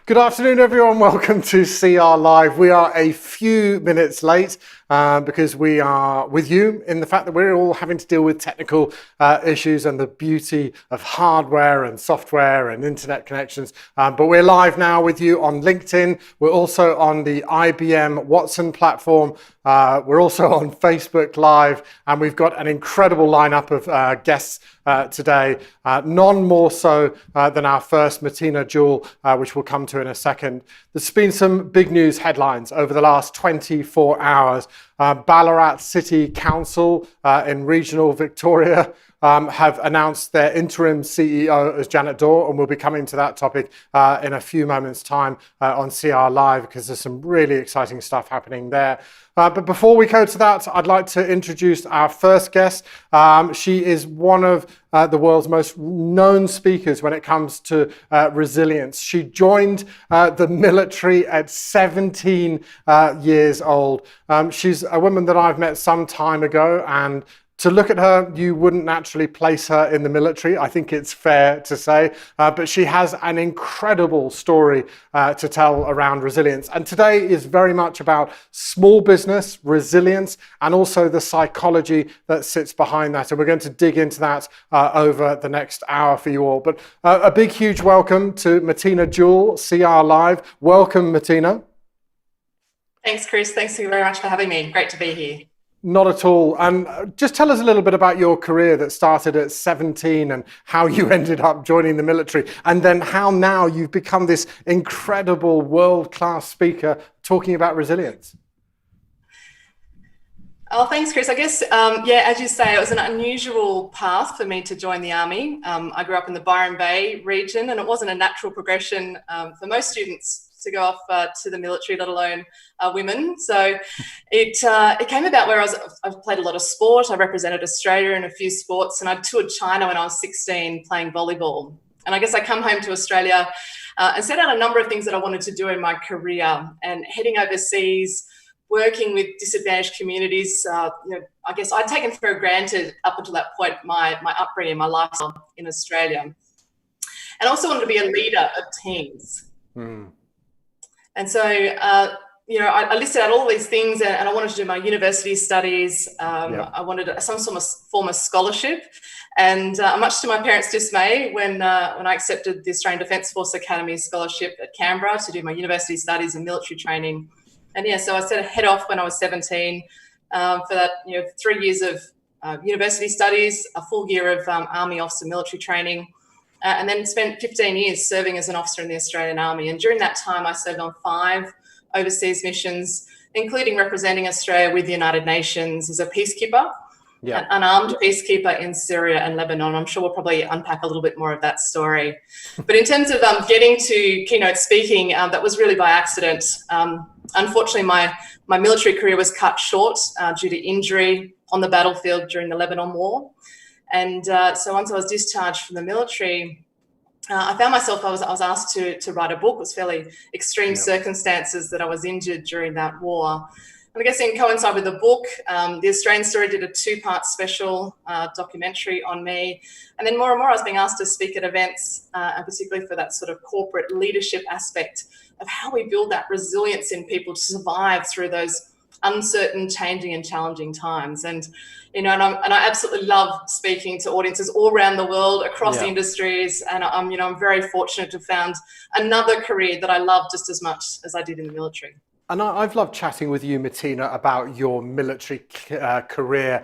Good afternoon, everyone. Welcome to CR Live. We are a few minutes late because we are with you in the fact that we're all having to deal with technical issues and the beauty of hardware and software and internet connections. But we're live now with you on LinkedIn. We're also on the IBM Watson platform. We're also on Facebook Live, and we've got an incredible lineup of guests today, none more so than our first Matina Jewell, which we'll come to in a second. There's been some big news headlines over the last 24 hours. Ballarat City Council in regional Victoria have announced their interim CEO as Janet Dore, and we'll be coming to that topic in a few moments' time on CR Live because there's some really exciting stuff happening there. But before we go to that, I'd like to introduce our first guest. She is one of the world's most known speakers when it comes to resilience. She joined the military at 17 years old. She's a woman that I've met some time ago, and to look at her, you wouldn't naturally place her in the military, I think it's fair to say, but she has an incredible story to tell around resilience. And today is very much about small business, resilience, and also the psychology that sits behind that. And we're going to dig into that over the next hour for you all. But a big, huge welcome to Matina Jewell, CR Live. Welcome, Matina. Thanks, Chris. Thanks very much for having me. Great to be here. Not at all. And just tell us a little bit about your career that started at 17 and how you ended up joining the military, and then how now you've become this incredible world-class speaker talking about resilience. Oh, thanks, Chris. I guess, as you say, it was an unusual path for me to join the Army. I grew up in the Byron Bay region, and it wasn't a natural progression for most students to go off to the military, let alone women. So it came about where I've played a lot of sport. I represented Australia in a few sports, and I toured China when I was 16 playing volleyball. And I guess I come home to Australia and set out a number of things that I wanted to do in my career, and heading overseas, working with disadvantaged communities. I guess I'd taken for granted up until that point my upbringing, my lifestyle in Australia. And I also wanted to be a leader of teams. And so, I listed out all these things, and I wanted to do my university studies. I wanted some sort of form of scholarship. And much to my parents' dismay, when I accepted the Australian Defence Force Academy scholarship at Canberra to do my university studies and military training. And so I set a head off when I was 17 for that, 3 years of university studies, a full year of Army officer military training. And then spent 15 years serving as an officer in the Australian Army. And during that time, I served on 5 overseas missions, including representing Australia with the United Nations as a peacekeeper, an unarmed peacekeeper in Syria and Lebanon. I'm sure we'll probably unpack a little bit more of that story. But in terms of getting to keynote speaking, that was really by accident. Unfortunately, my military career was cut short due to injury on the battlefield during the Lebanon War. And so once I was discharged from the military, I found myself, I was asked to write a book. It was fairly extreme circumstances that I was injured during that war. And I guess in coincide with the book, the Australian Story did a 2-part special documentary on me. And then more and more I was being asked to speak at events, and particularly for that sort of corporate leadership aspect of how we build that resilience in people to survive through those uncertain, changing and challenging times. And and I absolutely love speaking to audiences all around the world, across the industries. And I'm very fortunate to have found another career that I love just as much as I did in the military. And I've loved chatting with you, Matina, about your military career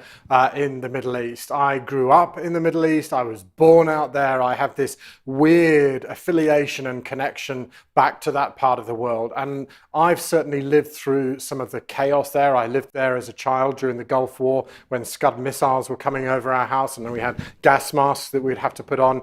in the Middle East. I grew up in the Middle East. I was born out there. I have this weird affiliation and connection back to that part of the world. And I've certainly lived through some of the chaos there. I lived there as a child during the Gulf War when Scud missiles were coming over our house, and then we had gas masks that we'd have to put on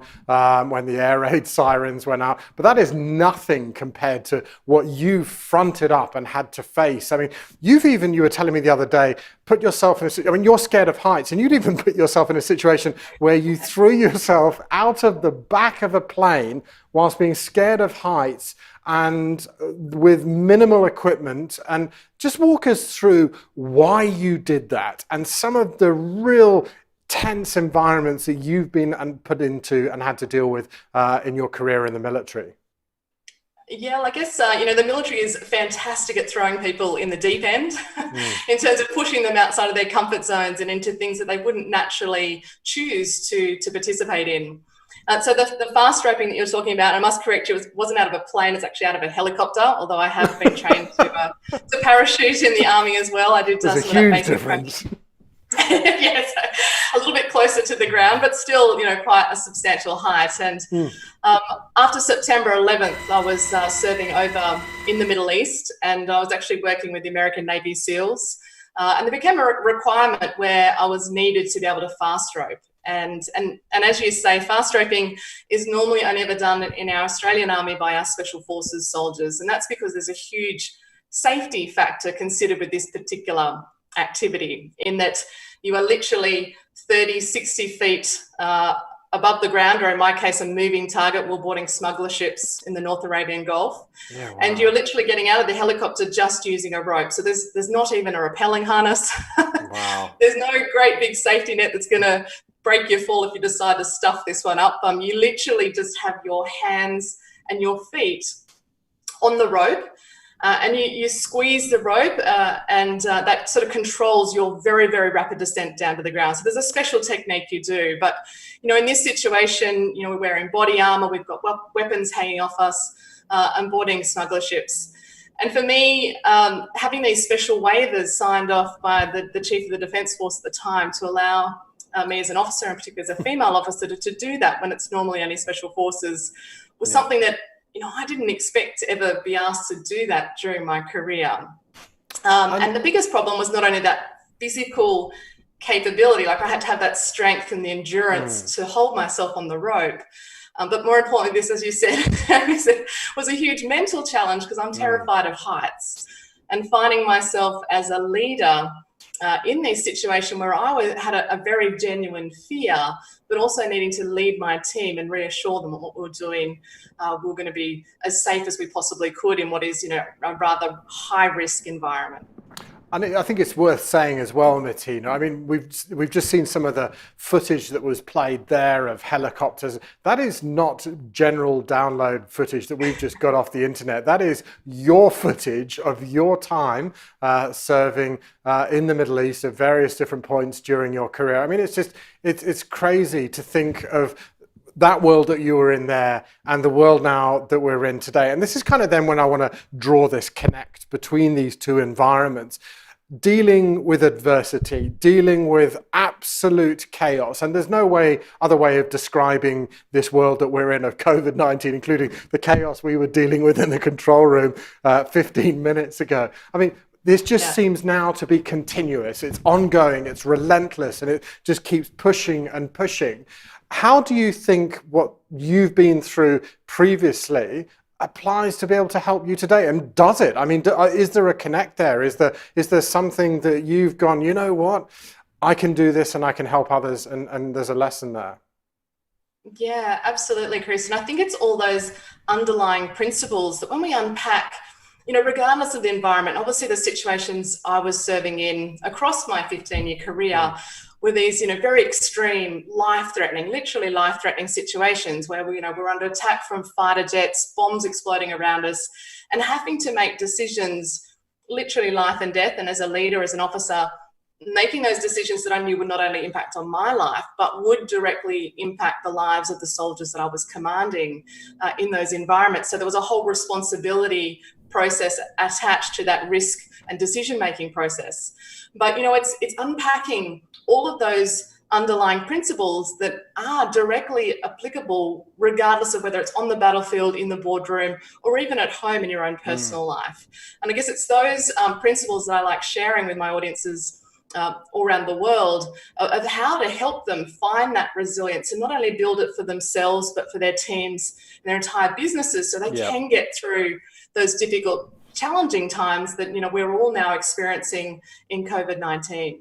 when the air raid sirens went out. But that is nothing compared to what you fronted up and had to face. I mean, you were telling me the other day, put yourself in you're scared of heights, and you'd even put yourself in a situation where you threw yourself out of the back of a plane whilst being scared of heights and with minimal equipment. And just walk us through why you did that and some of the real tense environments that you've been put into and had to deal with in your career in the military. Yeah, well, I guess, the military is fantastic at throwing people in the deep end Mm. in terms of pushing them outside of their comfort zones and into things that they wouldn't naturally choose to participate in. So the fast roping that you're talking about, I must correct you, it wasn't out of a plane, it's actually out of a helicopter, although I have been trained to parachute in the Army as well. I did There's a some of that huge basic difference. yes, a little bit closer to the ground, but still, quite a substantial height. And after September 11th, I was serving over in the Middle East, and I was actually working with the American Navy SEALs. And there became a requirement where I was needed to be able to fast rope. And as you say, fast roping is normally only ever done in our Australian Army by our Special Forces soldiers. And that's because there's a huge safety factor considered with this particular activity, in that you are literally 30, 60 feet above the ground, or in my case, a moving target. We're boarding smuggler ships in the North Arabian Gulf. Yeah, wow. And you're literally getting out of the helicopter just using a rope. So there's not even a rappelling harness. Wow. There's no great big safety net that's going to break your fall if you decide to stuff this one up. You literally just have your hands and your feet on the rope. And you squeeze the rope and that sort of controls your very, very rapid descent down to the ground. So there's a special technique you do. But, in this situation, we're wearing body armour, we've got weapons hanging off us and boarding smuggler ships. And for me, having these special waivers signed off by the Chief of the Defence Force at the time to allow me as an officer, and particularly as a female officer, to do that when it's normally only Special Forces was something that I didn't expect to ever be asked to do that during my career. And the biggest problem was not only that physical capability, like I had to have that strength and the endurance to hold myself on the rope. But more importantly, this, as you said, was a huge mental challenge, because I'm terrified of heights. And finding myself as a leader in this situation where I had a very genuine fear, but also needing to lead my team and reassure them that what we're doing, we're going to be as safe as we possibly could in what is, a rather high-risk environment. And I think it's worth saying as well, Matina, I mean, we've just seen some of the footage that was played there of helicopters. That is not general download footage that we've just got off the internet. That is your footage of your time serving in the Middle East at various different points during your career. I mean, it's crazy to think of that world that you were in there and the world now that we're in today. And this is kind of then when I want to draw this connect between these two environments. Dealing with adversity, dealing with absolute chaos. And there's no other way of describing this world that we're in of COVID-19, including the chaos we were dealing with in the control room 15 minutes ago. I mean, this just seems now to be continuous. It's ongoing, it's relentless, and it just keeps pushing and pushing. How do you think what you've been through previously applies to be able to help you today? And does it? I mean, is there a connect there? Is there something that you've gone, you know what, I can do this and I can help others, and there's a lesson there? Yeah, absolutely, Chris. And I think it's all those underlying principles that when we unpack, regardless of the environment, obviously the situations I was serving in across my 15-year career were these, very extreme, literally life-threatening situations where we're under attack from fighter jets, bombs exploding around us, and having to make decisions, literally life and death. And as a leader, as an officer, making those decisions that I knew would not only impact on my life, but would directly impact the lives of the soldiers that I was commanding in those environments. So there was a whole responsibility process attached to that risk and decision-making process. But, it's unpacking all of those underlying principles that are directly applicable, regardless of whether it's on the battlefield, in the boardroom, or even at home in your own personal life. And I guess it's those principles that I like sharing with my audiences all around the world of how to help them find that resilience and not only build it for themselves, but for their teams and their entire businesses, so they can get through those difficult, challenging times that we're all now experiencing in COVID-19.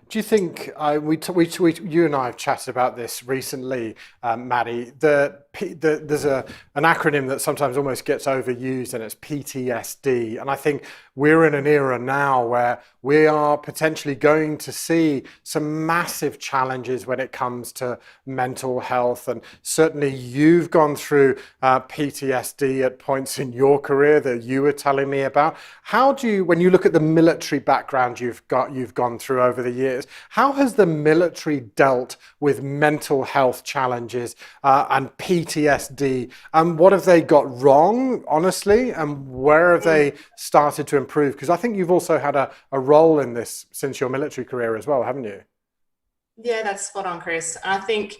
Do you think you and I have chatted about this recently, Maddie? There's an acronym that sometimes almost gets overused, and it's PTSD. And I think we're in an era now where we are potentially going to see some massive challenges when it comes to mental health. And certainly, you've gone through PTSD at points in your career that you were telling me about. How do you, when you look at the military background you've gone through over the years, how has the military dealt with mental health challenges and PTSD? And what have they got wrong, honestly? And where have they started to improve? Because I think you've also had a role in this since your military career as well, haven't you? Yeah, that's spot on, Chris. And I think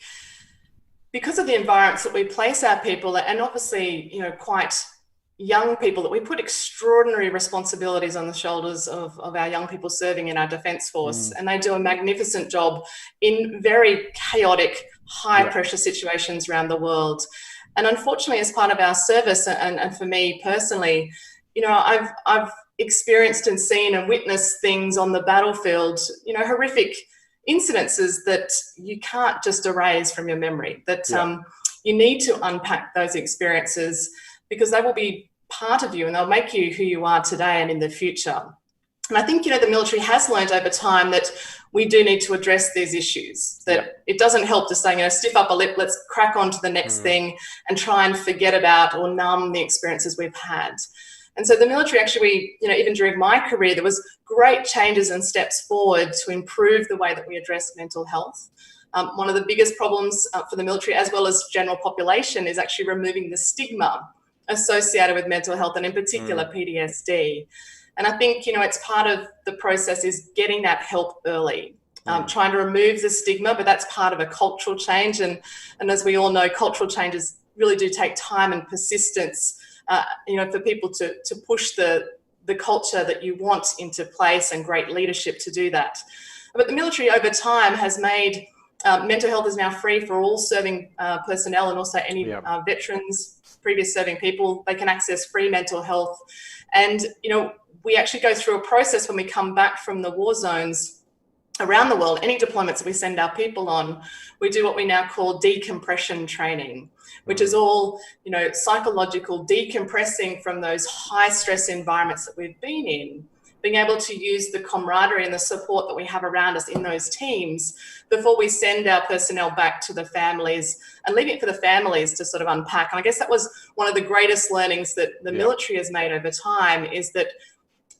because of the environments that we place our people, and obviously, quite young people, that we put extraordinary responsibilities on the shoulders of our young people serving in our Defence Force. And they do a magnificent job in very chaotic, high pressure situations around the world. And unfortunately, as part of our service, and for me personally, I've experienced and seen and witnessed things on the battlefield, horrific incidences that you can't just erase from your memory, that you need to unpack those experiences, because they will be part of you and they'll make you who you are today and in the future. And I think, the military has learned over time that we do need to address these issues, that it doesn't help to say, stiff upper lip, let's crack on to the next thing and try and forget about or numb the experiences we've had. And so the military actually, even during my career, there was great changes and steps forward to improve the way that we address mental health. One of the biggest problems for the military, as well as general population, is actually removing the stigma associated with mental health, and in particular PTSD. And I think, it's part of the process is getting that help early, trying to remove the stigma, but that's part of a cultural change. And as we all know, cultural changes really do take time and persistence, for people to push the culture that you want into place, and great leadership to do that. But the military over time has made mental health is now free for all serving personnel, and also any veterans, previous serving people. They can access free mental health. And, we actually go through a process when we come back from the war zones around the world. Any deployments that we send our people on, we do what we now call decompression training, which is all, psychological decompressing from those high stress environments that we've been in, being able to use the camaraderie and the support that we have around us in those teams before we send our personnel back to the families, and leaving it for the families to sort of unpack. And I guess that was one of the greatest learnings that the military has made over time, is that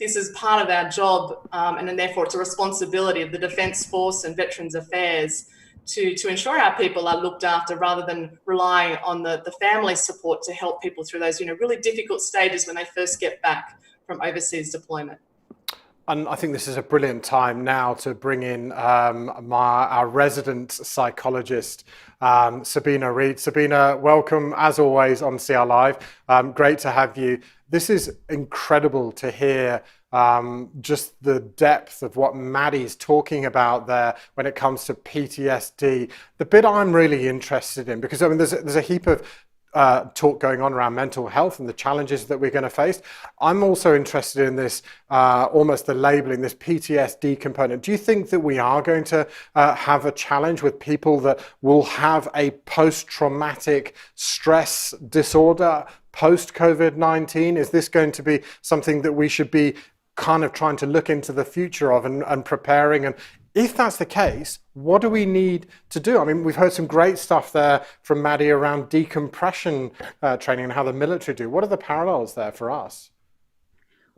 this is part of our job, and then therefore it's a responsibility of the Defence Force and Veterans Affairs to ensure our people are looked after, rather than relying on the family support to help people through those, really difficult stages when they first get back from overseas deployment. And I think this is a brilliant time now to bring in our resident psychologist, Sabina Reid. Sabina, welcome as always on CR Live. Great to have you. This is incredible to hear just the depth of what Maddie's talking about there when it comes to PTSD. The bit I'm really interested in, because there's a heap of talk going on around mental health and the challenges that we're going to face. I'm also interested in this, almost the labeling, this PTSD component. Do you think that we are going to have a challenge with people that will have a post-traumatic stress disorder post-COVID-19? Is this going to be something that we should be kind of trying to look into the future of and preparing? And if that's the case, what do we need to do? We've heard some great stuff there from Maddie around decompression training and how the military do. What are the parallels there for us?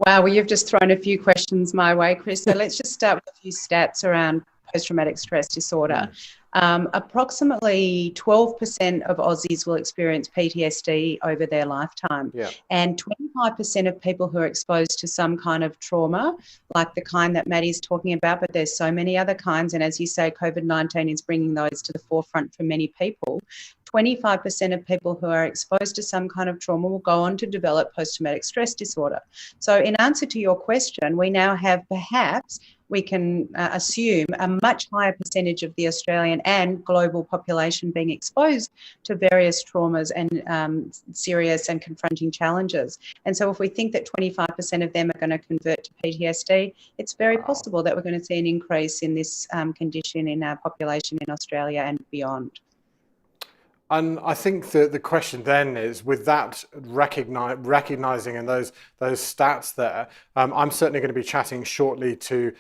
Wow, well, you've just thrown a few questions my way, Chris. So let's just start with a few stats around post-traumatic stress disorder. Approximately 12% of Aussies will experience PTSD over their lifetime. And 25% of people who are exposed to some kind of trauma, like the kind that Maddie's talking about, but there's so many other kinds. And as you say, COVID-19 is bringing those to the forefront for many people. 25% of people who are exposed to some kind of trauma will go on to develop post-traumatic stress disorder. So in answer to your question, we now have perhaps we can assume a much higher percentage of the Australian and global population being exposed to various traumas and serious and confronting challenges. And so if we think that 25% of them are going to convert to PTSD, it's very possible that we're going to see an increase in this condition in our population in Australia and beyond. And I think that the question then is, with that recognizing and those stats there, I'm certainly going to be chatting shortly to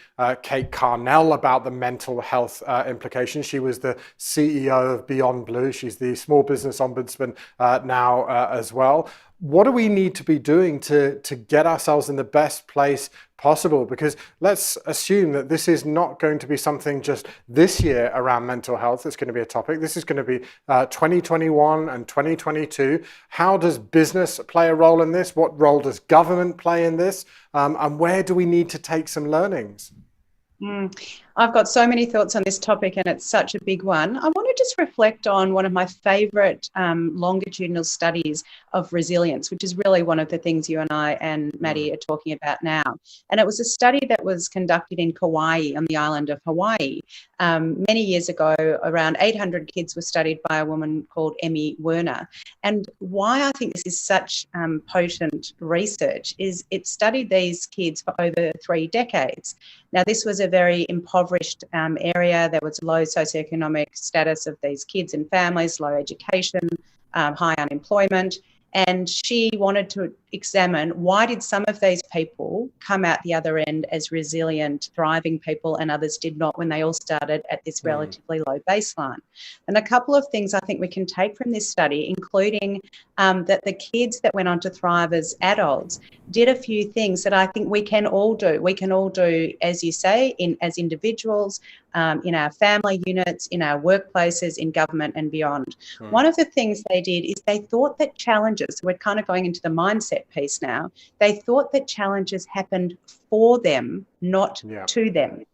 Kate Carnell about the mental health implications. She was the CEO of Beyond Blue. She's the Small Business Ombudsman now as well. What do we need to be doing to get ourselves in the best place possible? Because let's assume that this is not going to be something just this year around mental health. It's going to be a topic. This is going to be 2021 and 2022. How does business play a role in this? What role does government play in this? And where do we need to take some learnings? I've got so many thoughts on this topic, and it's such a big one. I want to just reflect on one of my favourite longitudinal studies of resilience, which is really one of the things you and I and Maddie are talking about now. And it was a study that was conducted in Kauai, on the island of Hawaii. Many years ago, around 800 kids were studied by a woman called Emmy Werner. And why I think this is such potent research is it studied these kids for over 3 decades. Now, this was a very impoverished area. There was low socioeconomic status of these kids and families, low education, high unemployment. And she wanted to examine, why did some of these people come out the other end as resilient, thriving people, and others did not when they all started at this relatively low baseline? And a couple of things I think we can take from this study, including that the kids that went on to thrive as adults did a few things that I think we can all do. We can all do, as you say, as individuals, in our family units, in our workplaces, in government and beyond. One of the things they did is they thought that challenges, we're kind of going into the mindset piece now, they thought that challenges happened for them, not to them.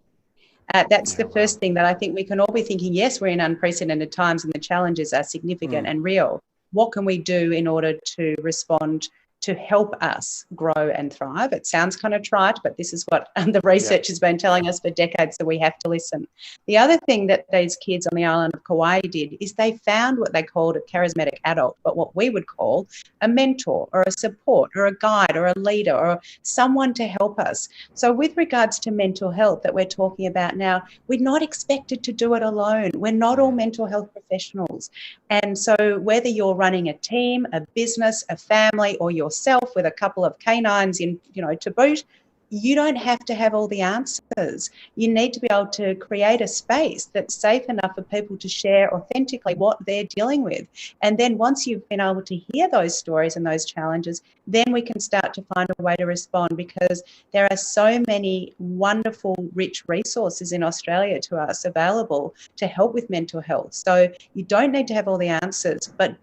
That's the first thing that I think we can all be thinking, yes, we're in unprecedented times and the challenges are significant and real. What can we do in order to respond to help us grow and thrive? It sounds kind of trite, but this is what the research has been telling us for decades, that we have to listen. The other thing that these kids on the island of Kauai did is they found what they called a charismatic adult, but what we would call a mentor or a support or a guide or a leader or someone to help us. So with regards to mental health that we're talking about now, we're not expected to do it alone. We're not all mental health professionals. And so whether you're running a team, a business, a family, or yourself with a couple of canines in, to boot, you don't have to have all the answers. You need to be able to create a space that's safe enough for people to share authentically what they're dealing with. And then once you've been able to hear those stories and those challenges, then we can start to find a way to respond, because there are so many wonderful, rich resources in Australia to us available to help with mental health. So you don't need to have all the answers, but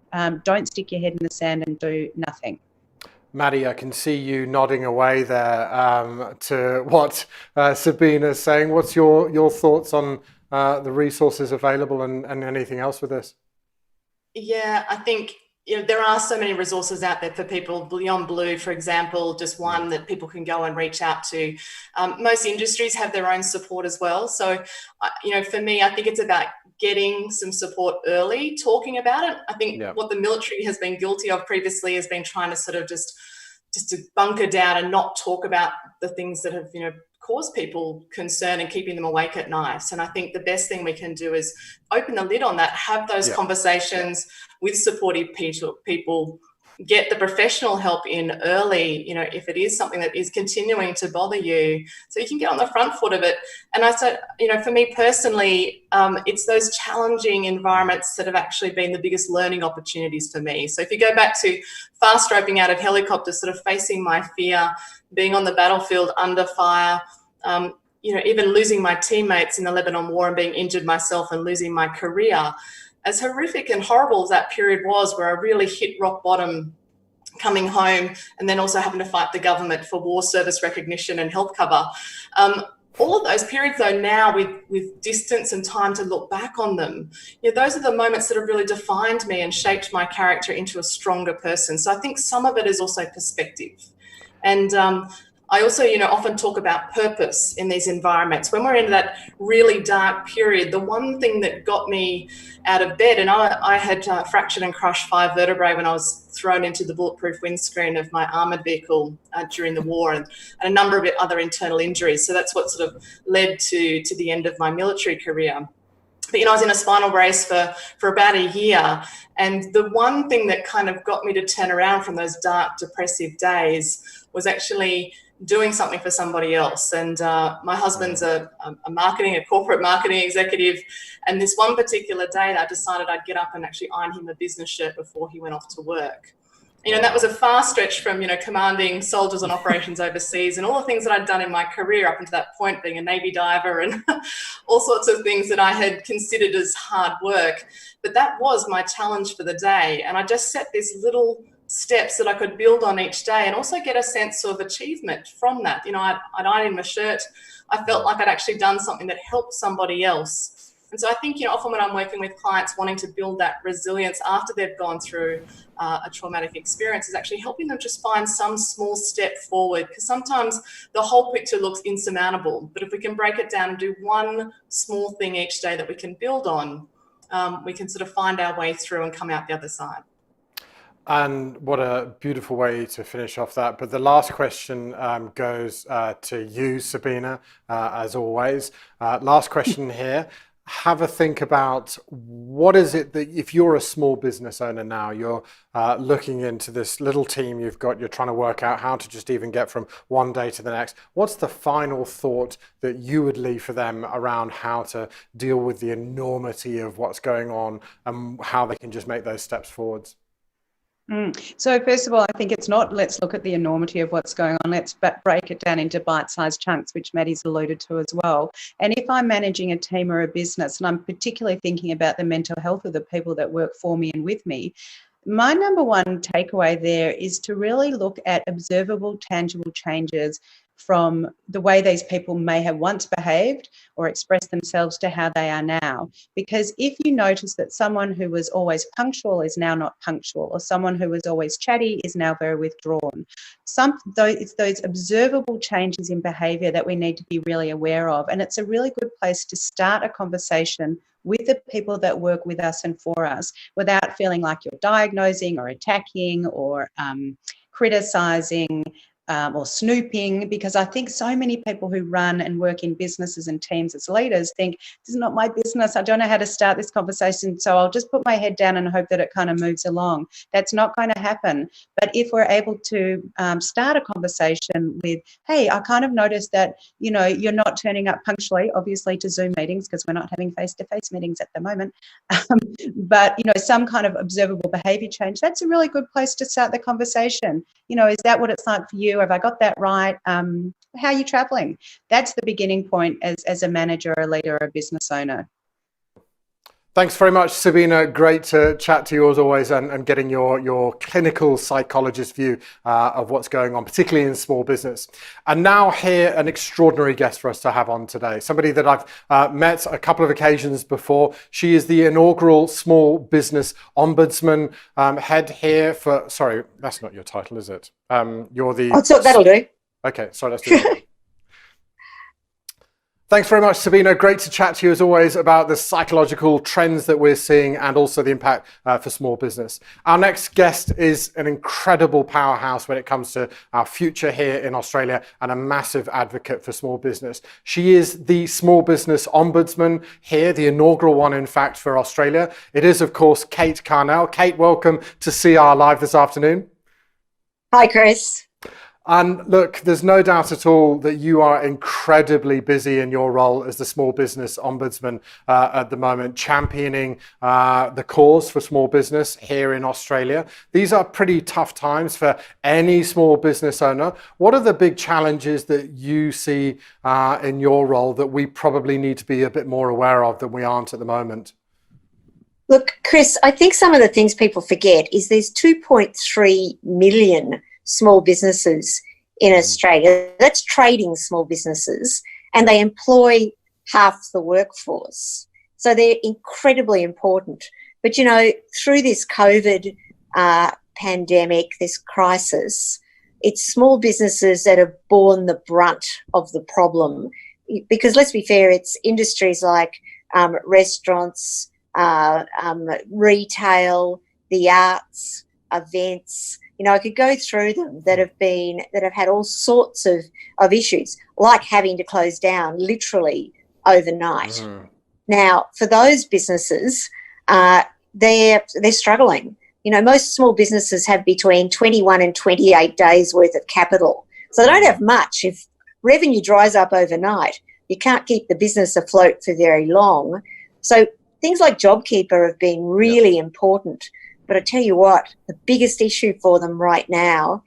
don't stick your head in the sand and do nothing. Maddie, I can see you nodding away there to what Sabina's saying. What's your thoughts on the resources available and anything else with this? Yeah, I think there are so many resources out there for people. Beyond Blue, for example, just one that people can go and reach out to. Most industries have their own support as well. So, for me, I think it's about getting some support early, talking about it. I think what the military has been guilty of previously has been trying to sort of just to bunker down and not talk about the things that have, caused people concern and keeping them awake at night. And I think the best thing we can do is open the lid on that, have those conversations with supportive people, get the professional help in early, if it is something that is continuing to bother you, so you can get on the front foot of it. And I said, for me personally, it's those challenging environments that have actually been the biggest learning opportunities for me. So if you go back to fast roping out of helicopters, sort of facing my fear, being on the battlefield under fire, even losing my teammates in the Lebanon War and being injured myself and losing my career, as horrific and horrible as that period was, where I really hit rock bottom coming home and then also having to fight the government for war service recognition and health cover. All of those periods, though, now with distance and time to look back on them, those are the moments that have really defined me and shaped my character into a stronger person. So I think some of it is also perspective. And I also, often talk about purpose in these environments. When we're in that really dark period, the one thing that got me out of bed, and I had fractured and crushed 5 vertebrae when I was thrown into the bulletproof windscreen of my armoured vehicle during the war, and a number of other internal injuries. So that's what sort of led to the end of my military career. But, I was in a spinal brace for about a year. And the one thing that kind of got me to turn around from those dark, depressive days was actually doing something for somebody else. And my husband's a corporate marketing executive. And this one particular day, I decided I'd get up and actually iron him a business shirt before he went off to work. That was a far stretch from, commanding soldiers on operations overseas and all the things that I'd done in my career up until that point, being a Navy diver and all sorts of things that I had considered as hard work. But that was my challenge for the day. And I just set these little steps that I could build on each day and also get a sense of achievement from that. I'd iron my shirt. I felt like I'd actually done something that helped somebody else. And so I think, often when I'm working with clients wanting to build that resilience after they've gone through a traumatic experience, is actually helping them just find some small step forward, because sometimes the whole picture looks insurmountable. But if we can break it down and do one small thing each day that we can build on, we can sort of find our way through and come out the other side. And what a beautiful way to finish off that. But the last question goes to you, Sabina, as always. Last question here. Have a think about what is it that, if you're a small business owner now, you're looking into this little team you've got, you're trying to work out how to just even get from one day to the next. What's the final thought that you would leave for them around how to deal with the enormity of what's going on and how they can just make those steps forwards? So first of all, I think it's not let's look at the enormity of what's going on. Let's break it down into bite-sized chunks, which Maddie's alluded to as well. And if I'm managing a team or a business, and I'm particularly thinking about the mental health of the people that work for me and with me, my number one takeaway there is to really look at observable, tangible changes from the way these people may have once behaved or expressed themselves to how they are now. Because if you notice that someone who was always punctual is now not punctual, or someone who was always chatty is now very withdrawn, it's those observable changes in behaviour that we need to be really aware of. And it's a really good place to start a conversation with the people that work with us and for us, without feeling like you're diagnosing or attacking or criticising or snooping, because I think so many people who run and work in businesses and teams as leaders think, this is not my business, I don't know how to start this conversation, so I'll just put my head down and hope that it kind of moves along. That's not going to happen. But if we're able to start a conversation with, hey, I kind of noticed that, you're not turning up punctually, obviously, to Zoom meetings, because we're not having face-to-face meetings at the moment, but, some kind of observable behaviour change, that's a really good place to start the conversation. Is that what it's like for you? Have I got that right? How are you travelling? That's the beginning point as a manager, a leader, or a business owner. Thanks very much, Sabina. Great to chat to you as always, and getting your clinical psychologist view of what's going on, particularly in small business. And now here, an extraordinary guest for us to have on today, somebody that I've met a couple of occasions before. She is the inaugural Small Business Ombudsman, head here for, sorry, that's not your title, is it? You're the... Oh, so that'll do. Okay, sorry, let's do it. Thanks very much, Sabina. Great to chat to you as always about the psychological trends that we're seeing and also the impact for small business. Our next guest is an incredible powerhouse when it comes to our future here in Australia and a massive advocate for small business. She is the Small Business Ombudsman here, the inaugural one, in fact, for Australia. It is, of course, Kate Carnell. Kate, welcome to CR Live this afternoon. Hi, Chris. And look, there's no doubt at all that you are incredibly busy in your role as the Small Business Ombudsman at the moment, championing the cause for small business here in Australia. These are pretty tough times for any small business owner. What are the big challenges that you see in your role that we probably need to be a bit more aware of than we aren't at the moment? Look, Chris, I think some of the things people forget is there's 2.3 million small businesses in Australia. That's trading small businesses, and they employ half the workforce. So they're incredibly important. But, through this COVID pandemic, this crisis, it's small businesses that have borne the brunt of the problem. Because let's be fair, it's industries like restaurants, retail, the arts, events. I could go through them that have had all sorts of issues, like having to close down literally overnight. Now, for those businesses, they're struggling. Most small businesses have between 21 and 28 days worth of capital, so they don't have much. If revenue dries up overnight, you can't keep the business afloat for very long. So things like JobKeeper have been really important. But I tell you what, the biggest issue for them right now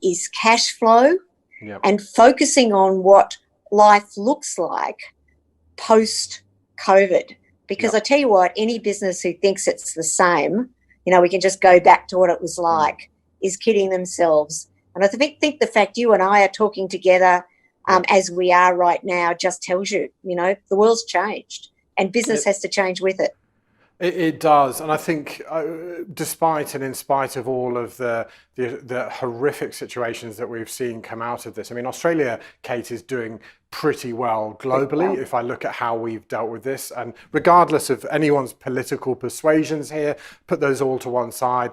is cash flow and focusing on what life looks like post-COVID. Because I tell you what, any business who thinks it's the same, we can just go back to what it was like, is kidding themselves. And I think the fact you and I are talking together as we are right now just tells you, the world's changed and business has to change with it. It does, and I think despite and in spite of all of the horrific situations that we've seen come out of this, I mean, Australia, Kate, is doing pretty well globally if I look at how we've dealt with this, and regardless of anyone's political persuasions here, put those all to one side,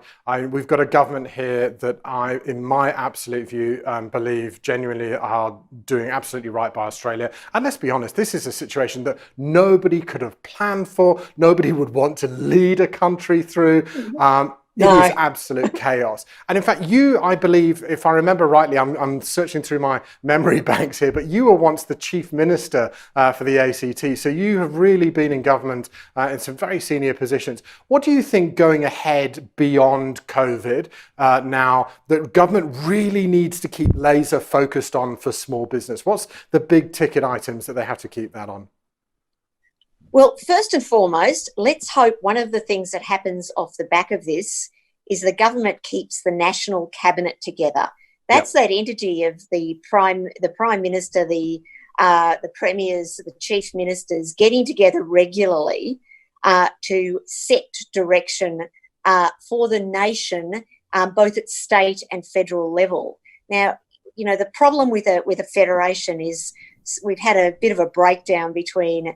we've got a government here that in my absolute view, believe genuinely are doing absolutely right by Australia. And let's be honest, this is a situation that nobody could have planned for, nobody would want to lead a country through. It is absolute chaos. And in fact, I believe, if I remember rightly, I'm searching through my memory banks here, but you were once the Chief Minister for the ACT. So you have really been in government in some very senior positions. What do you think going ahead beyond COVID now that government really needs to keep laser focused on for small business? What's the big ticket items that they have to keep that on? Well, first and foremost, let's hope one of the things that happens off the back of this is the government keeps the National Cabinet together. That's that entity of the Prime Minister, the Premiers, the Chief Ministers getting together regularly to set direction for the nation, both at state and federal level. Now, the problem with a federation is we've had a bit of a breakdown between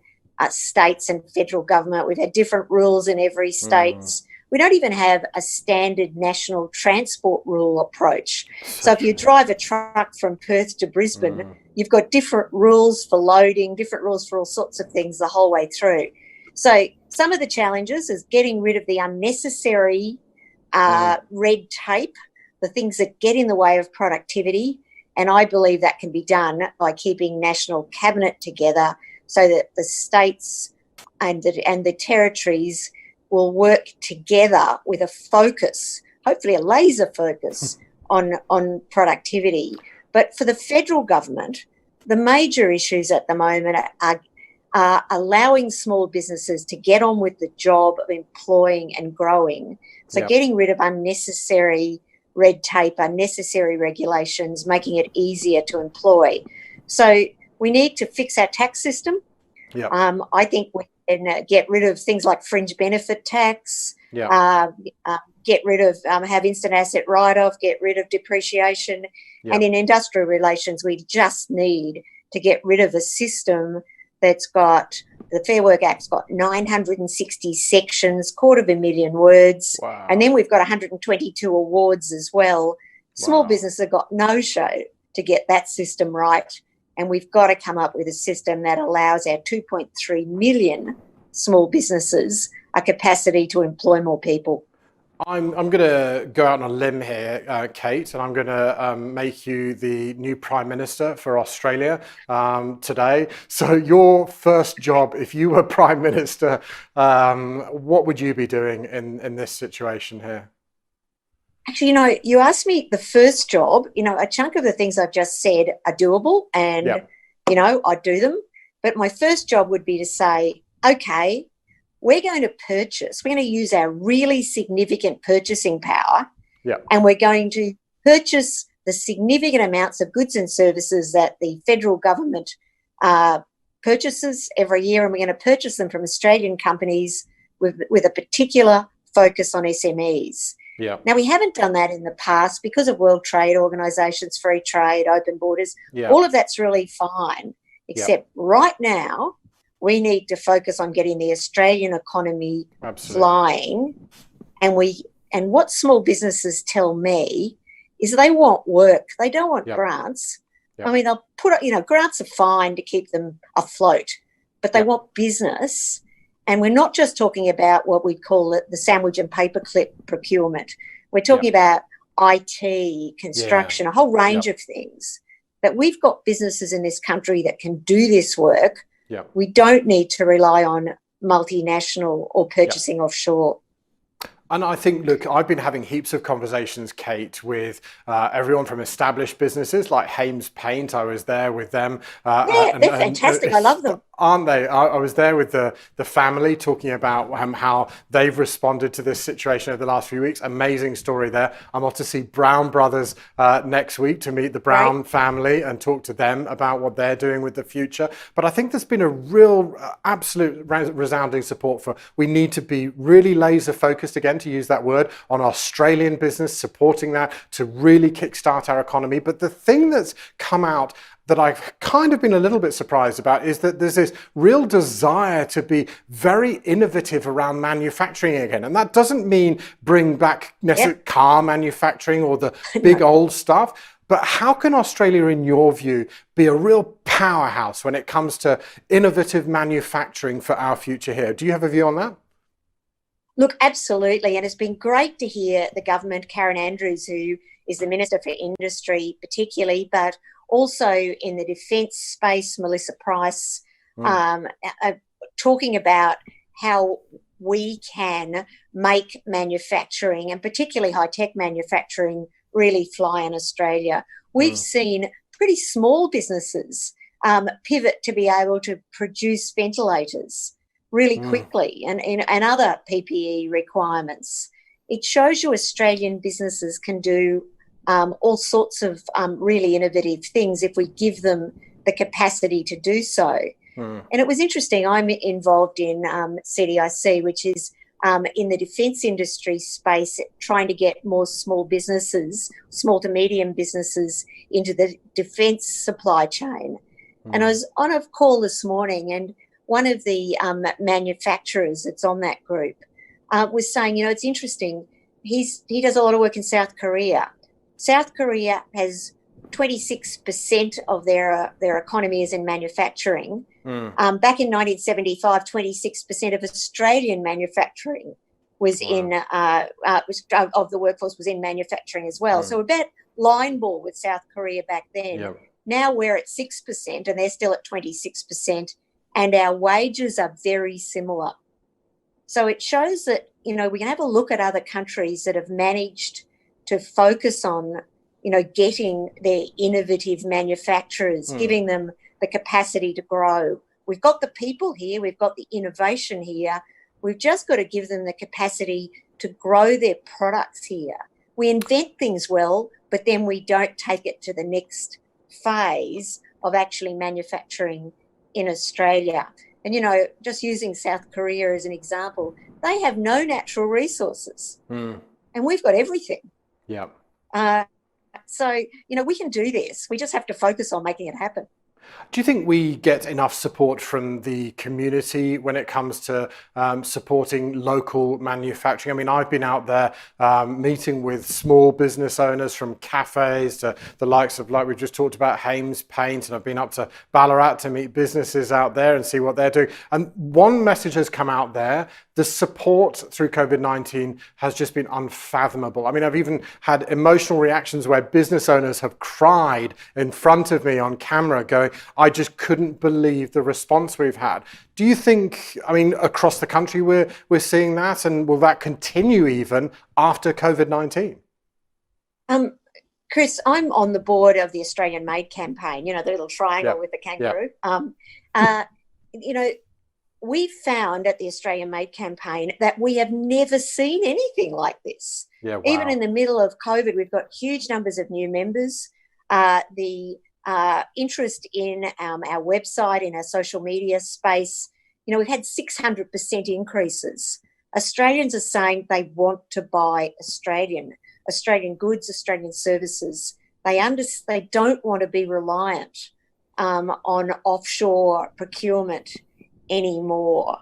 states and federal government. We've had different rules in every state. We don't even have a standard national transport rule approach. So if you drive a truck from Perth to Brisbane, you've got different rules for loading, different rules for all sorts of things the whole way through. So some of the challenges is getting rid of the unnecessary red tape, the things that get in the way of productivity. And I believe that can be done by keeping National Cabinet together, so that the states and the territories will work together with a focus, hopefully a laser focus on productivity. But for the federal government, the major issues at the moment are allowing small businesses to get on with the job of employing and growing. So getting rid of unnecessary red tape, unnecessary regulations, making it easier to employ. So we need to fix our tax system. I think we can get rid of things like fringe benefit tax, get rid of, have instant asset write-off, get rid of depreciation. And in industrial relations, we just need to get rid of a system that's got, the Fair Work Act's got 960 sections, 250,000 words, and then we've got 122 awards as well. Small businesses have got no show to get that system right. And we've got to come up with a system that allows our 2.3 million small businesses a capacity to employ more people. I'm going to go out on a limb here, Kate, and I'm going to make you the new Prime Minister for Australia today. So your first job, if you were Prime Minister, what would you be doing in this situation here? Actually, you asked me the first job, a chunk of the things I've just said are doable and, I'd do them. But my first job would be to say, okay, we're going to use our really significant purchasing power and we're going to purchase the significant amounts of goods and services that the federal government purchases every year, and we're going to purchase them from Australian companies with a particular focus on SMEs. Yeah. Now, we haven't done that in the past because of World Trade Organisations, free trade, open borders. Yeah. All of that's really fine, except right now we need to focus on getting the Australian economy flying. And what small businesses tell me is they want work. They don't want grants. I mean, they'll put, grants are fine to keep them afloat, but they want business. And we're not just talking about what we call it the sandwich and paperclip procurement. We're talking about IT, construction, a whole range of things. That we've got businesses in this country that can do this work. We don't need to rely on multinational or purchasing offshore. And I think, look, I've been having heaps of conversations, Kate, with everyone from established businesses like Hames Paint. I was there with them. They're fantastic. I love them. Aren't they? I was there with the family talking about how they've responded to this situation over the last few weeks. Amazing story there. I'm off to see Brown Brothers next week to meet the Brown family and talk to them about what they're doing with the future. But I think there's been a real, absolute resounding support for, we need to be really laser focused, again, to use that word, on Australian business, supporting that to really kickstart our economy. But the thing that's come out that I've kind of been a little bit surprised about is that there's this real desire to be very innovative around manufacturing again. And that doesn't mean bring back necessarily car manufacturing or the big old stuff. But how can Australia, in your view, be a real powerhouse when it comes to innovative manufacturing for our future here? Do you have a view on that? Look, absolutely. And it's been great to hear the government, Karen Andrews, who is the Minister for Industry particularly, but also in the defence space, Melissa Price, talking about how we can make manufacturing, and particularly high-tech manufacturing, really fly in Australia. We've seen pretty small businesses pivot to be able to produce ventilators really quickly and other PPE requirements. It shows you Australian businesses can do all sorts of really innovative things if we give them the capacity to do so. And it was interesting, I'm involved in CDIC, which is in the defence industry space, trying to get more small businesses, small to medium businesses, into the defence supply chain. And I was on a call this morning, and one of the manufacturers that's on that group was saying, it's interesting, he does a lot of work in South Korea. South Korea has 26% of their economy is in manufacturing. Back in 1975, 26% of Australian manufacturing was in of the workforce was in manufacturing as well. So we're about line ball with South Korea back then. Now we're at 6% and they're still at 26%, and our wages are very similar. So it shows that, we can have a look at other countries that have managed to focus on, getting their innovative manufacturers, giving them the capacity to grow. We've got the people here, we've got the innovation here. We've just got to give them the capacity to grow their products here. We invent things well, but then we don't take it to the next phase of actually manufacturing in Australia. And, just using South Korea as an example, they have no natural resources and we've got everything. So, we can do this. We just have to focus on making it happen. Do you think we get enough support from the community when it comes to supporting local manufacturing? I mean, I've been out there meeting with small business owners, from cafes to the likes of, like we've just talked about, Hames Paint, and I've been up to Ballarat to meet businesses out there and see what they're doing. And one message has come out there: the support through COVID-19 has just been unfathomable. I mean, I've even had emotional reactions where business owners have cried in front of me on camera going, I just couldn't believe the response we've had. Do you think, across the country we're seeing that, and will that continue even after COVID-19? Chris, I'm on the board of the Australian Made campaign, the little triangle with the kangaroo. We've found at the Australian Made campaign that we have never seen anything like this. Even in the middle of COVID, we've got huge numbers of new members. The interest in our website, in our social media space, we've had 600% increases Australians are saying they want to buy Australian goods, Australian services. They don't want to be reliant on offshore procurement anymore.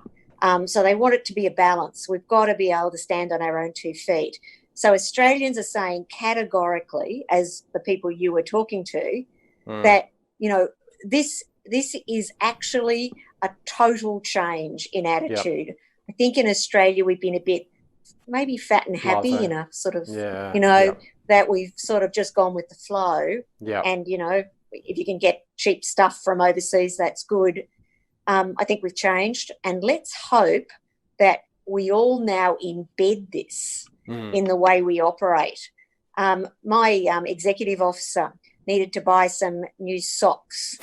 So they want it to be a balance. We've got to be able to stand on our own 2 feet. So Australians are saying categorically, as the people you were talking to, that, you know, this is actually a total change in attitude. Yep. I think in Australia we've been a bit maybe fat and happy in a sort of, that we've sort of just gone with the flow. Yeah. And, you know, if you can get cheap stuff from overseas, that's good. I think we've changed, and let's hope that we all now embed this in the way we operate. My executive officer needed to buy some new socks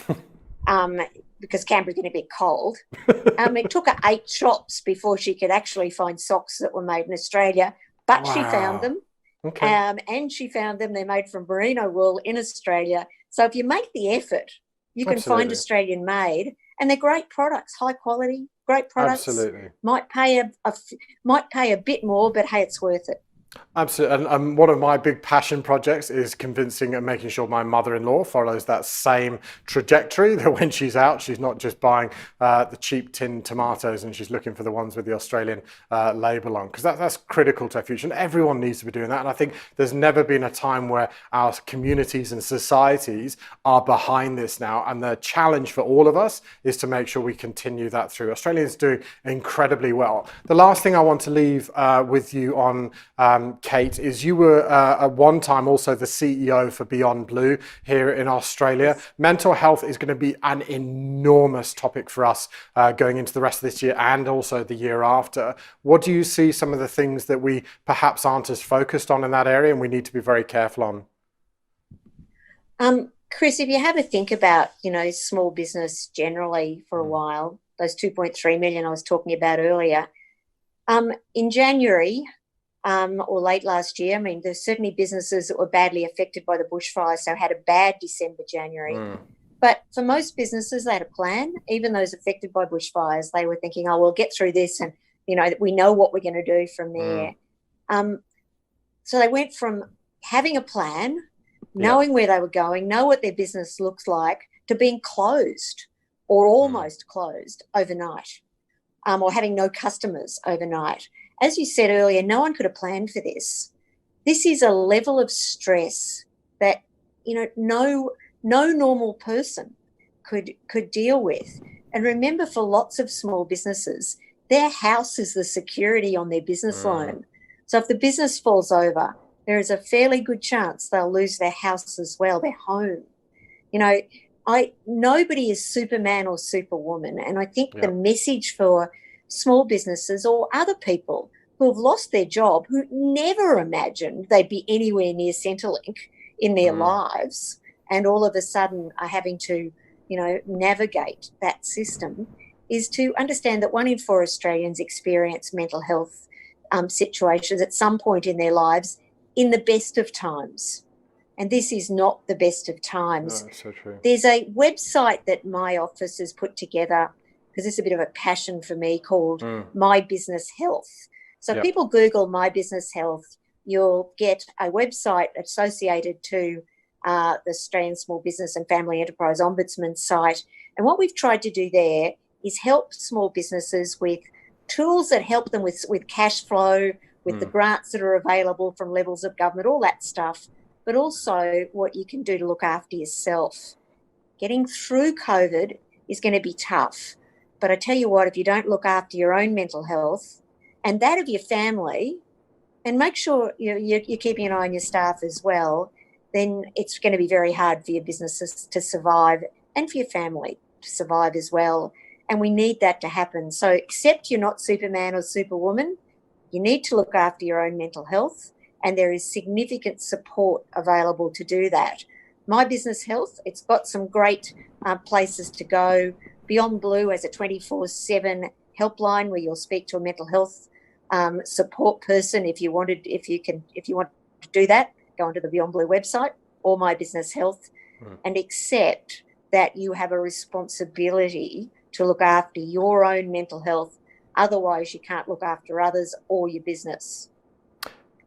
because Canberra's getting a bit cold. It took her 8 shops before she could actually find socks that were made in Australia, but she found them. Okay. And she found them. They're made from merino wool in Australia. So if you make the effort, you can find Australian made, and they're great products, high quality, great products. Absolutely. Might pay a bit more, but hey, it's worth it. Absolutely. And one of my big passion projects is convincing and making sure my mother-in-law follows that same trajectory, that when she's out, she's not just buying the cheap tinned tomatoes and she's looking for the ones with the Australian label on, because that's critical to our future. And everyone needs to be doing that. And I think there's never been a time where our communities and societies are behind this now. And the challenge for all of us is to make sure we continue that through. Australians do incredibly well. The last thing I want to leave with you on, Kate, is you were at one time also the CEO for Beyond Blue here in Australia. Yes. Mental health is going to be an enormous topic for us going into the rest of this year and also the year after. What do you see some of the things that we perhaps aren't as focused on in that area and we need to be very careful on? Chris, if you have a think about, you know, small business generally for a while, those 2.3 million I was talking about earlier, in January, or late last year, I mean, there's certainly businesses that were badly affected by the bushfires, so had a bad December, January. But for most businesses, they had a plan. Even those affected by bushfires, they were thinking, oh, we'll get through this and, you know, we know what we're going to do from there. So they went from having a plan, knowing where they were going, know what their business looks like, to being closed or almost closed overnight, or having no customers overnight. As you said earlier, no one could have planned for this. This is a level of stress that, you know, no normal person could deal with. And remember, for lots of small businesses, their house is the security on their business loan. So if the business falls over, there is a fairly good chance they'll lose their house as well, their home. You know, nobody is Superman or Superwoman. And I think the message for small businesses or other people who have lost their job, who never imagined they'd be anywhere near Centrelink in their lives, and all of a sudden are having to, you know, navigate that system, is to understand that 1 in 4 Australians experience mental health situations at some point in their lives in the best of times. And this is not the best of times. No, it's so true. There's a website that my office has put together, because it's a bit of a passion for me, called My Business Health. So people Google My Business Health, you'll get a website associated to the Australian Small Business and Family Enterprise Ombudsman site. And what we've tried to do there is help small businesses with tools that help them with cash flow, with the grants that are available from levels of government, all that stuff, but also what you can do to look after yourself. Getting through COVID is going to be tough. But I tell you what, if you don't look after your own mental health and that of your family, and make sure you're keeping an eye on your staff as well, then it's going to be very hard for your businesses to survive and for your family to survive as well. And we need that to happen. So except you're not Superman or Superwoman, you need to look after your own mental health, and there is significant support available to do that. My Business Health, it's got some great places to go. Beyond Blue has a 24/7 helpline where you'll speak to a mental health support person if you want to do that. Go onto the Beyond Blue website or My Business Health, and accept that you have a responsibility to look after your own mental health Otherwise, you can't look after others or your business.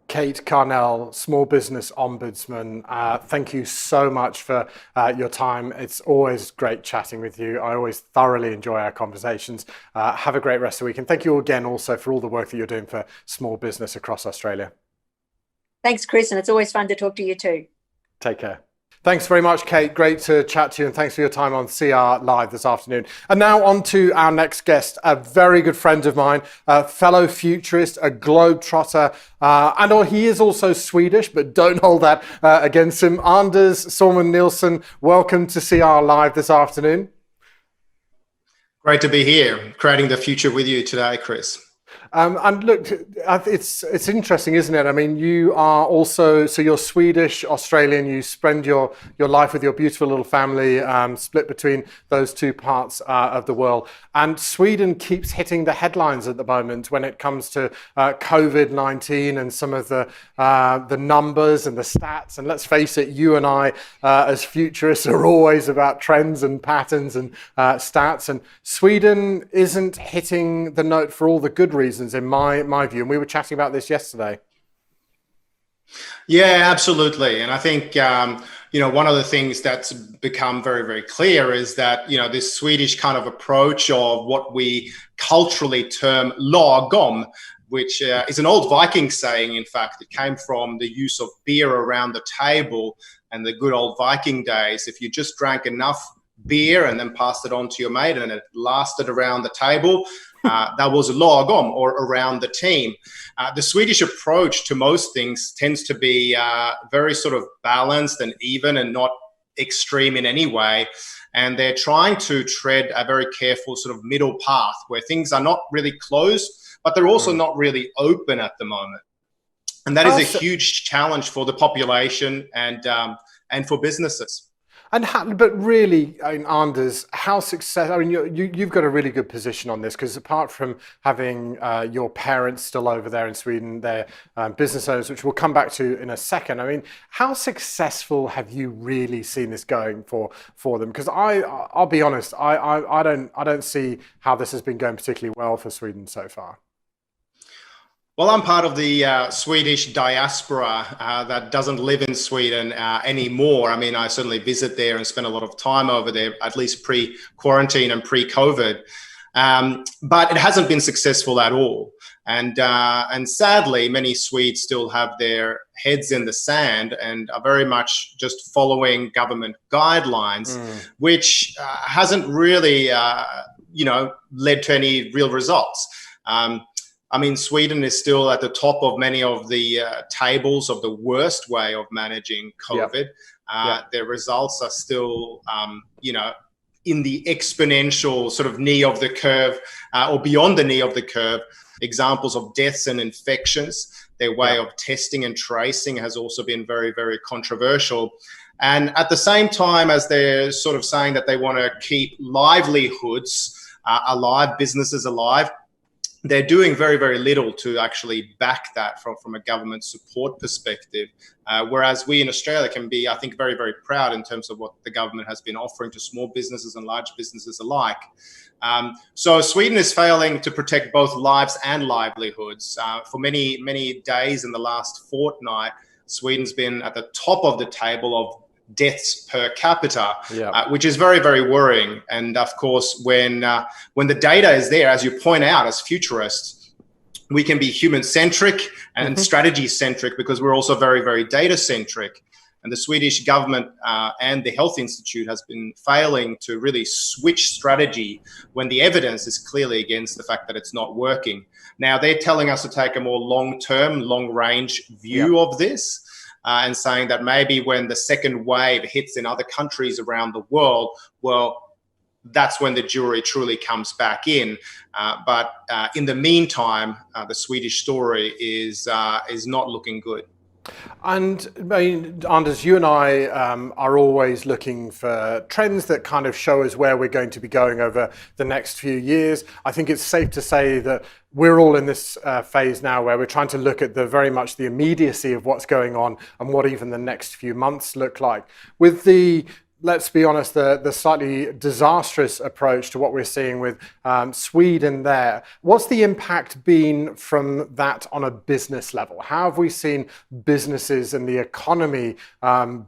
Kate Carnell, Small Business Ombudsman, thank you so much for your time. It's always great chatting with you. I always thoroughly enjoy our conversations. Have a great rest of the week. And thank you again also for all the work that you're doing for small business across Australia. Thanks, Chris, and it's always fun to talk to you too. Take care. Thanks very much, Kate. Great to chat to you, and thanks for your time on CR Live this afternoon. And now on to our next guest, a very good friend of mine, a fellow futurist, a globetrotter, and he is also Swedish, but don't hold that against him. Anders Sorman Nilsson, welcome to CR Live this afternoon. Great to be here, creating the future with you today, Chris. And look, it's interesting, isn't it? I mean, you are also, so you're Swedish, Australian, you spend your life with your beautiful little family, split between those two parts of the world. And Sweden keeps hitting the headlines at the moment when it comes to COVID-19 and some of the numbers and the stats. And let's face it, you and I, as futurists, are always about trends and patterns and stats. And Sweden isn't hitting the note for all the good reasons, in my view, and we were chatting about this yesterday. Yeah, absolutely. And I think one of the things that's become very, very clear is that this Swedish kind of approach of what we culturally term lagom, which is an old Viking saying. In fact, it came from the use of beer around the table and the good old Viking days. If you just drank enough beer and then passed it on to your mate and it lasted around the table, that was lagom, or around the team. The Swedish approach to most things tends to be very sort of balanced and even and not extreme in any way. And they're trying to tread a very careful sort of middle path where things are not really closed, but they're also not really open at the moment. And that is a huge challenge for the population and for businesses. But really, Anders, how successful? I mean, you've got a really good position on this, because apart from having your parents still over there in Sweden, they're business owners, which we'll come back to in a second. I mean, how successful have you really seen this going for them? Because I'll be honest, I don't see how this has been going particularly well for Sweden so far. Well, I'm part of the Swedish diaspora that doesn't live in Sweden anymore. I mean, I certainly visit there and spend a lot of time over there, at least pre-quarantine and pre-COVID. But it hasn't been successful at all. And sadly, many Swedes still have their heads in the sand and are very much just following government guidelines, which hasn't really, led to any real results. I mean, Sweden is still at the top of many of the tables of the worst way of managing COVID. Their results are still, in the exponential sort of knee of the curve or beyond the knee of the curve. Examples of deaths and infections. Their way of testing and tracing has also been very, very controversial. And at the same time as they're sort of saying that they want to keep livelihoods alive, businesses alive, they're doing very, very little to actually back that from a government support perspective. Whereas we in Australia can be, I think, very, very proud in terms of what the government has been offering to small businesses and large businesses alike. So Sweden is failing to protect both lives and livelihoods. For many, many days in the last fortnight, Sweden's been at the top of the table of deaths per capita, which is very, very worrying. And of course, when the data is there, as you point out, as futurists, we can be human-centric and strategy-centric because we're also very, very data-centric. And the Swedish government and the Health Institute has been failing to really switch strategy when the evidence is clearly against the fact that it's not working. Now, they're telling us to take a more long-term, long-range view of this. And saying that maybe when the second wave hits in other countries around the world, well, that's when the jury truly comes back in. But in the meantime, the Swedish story is not looking good. And I mean, Anders, you and I are always looking for trends that kind of show us where we're going to be going over the next few years. I think it's safe to say that we're all in this phase now where we're trying to look at very much the immediacy of what's going on and what even the next few months look like. With the let's be honest, the slightly disastrous approach to what we're seeing with Sweden there. What's the impact been from that on a business level? How have we seen businesses and the economy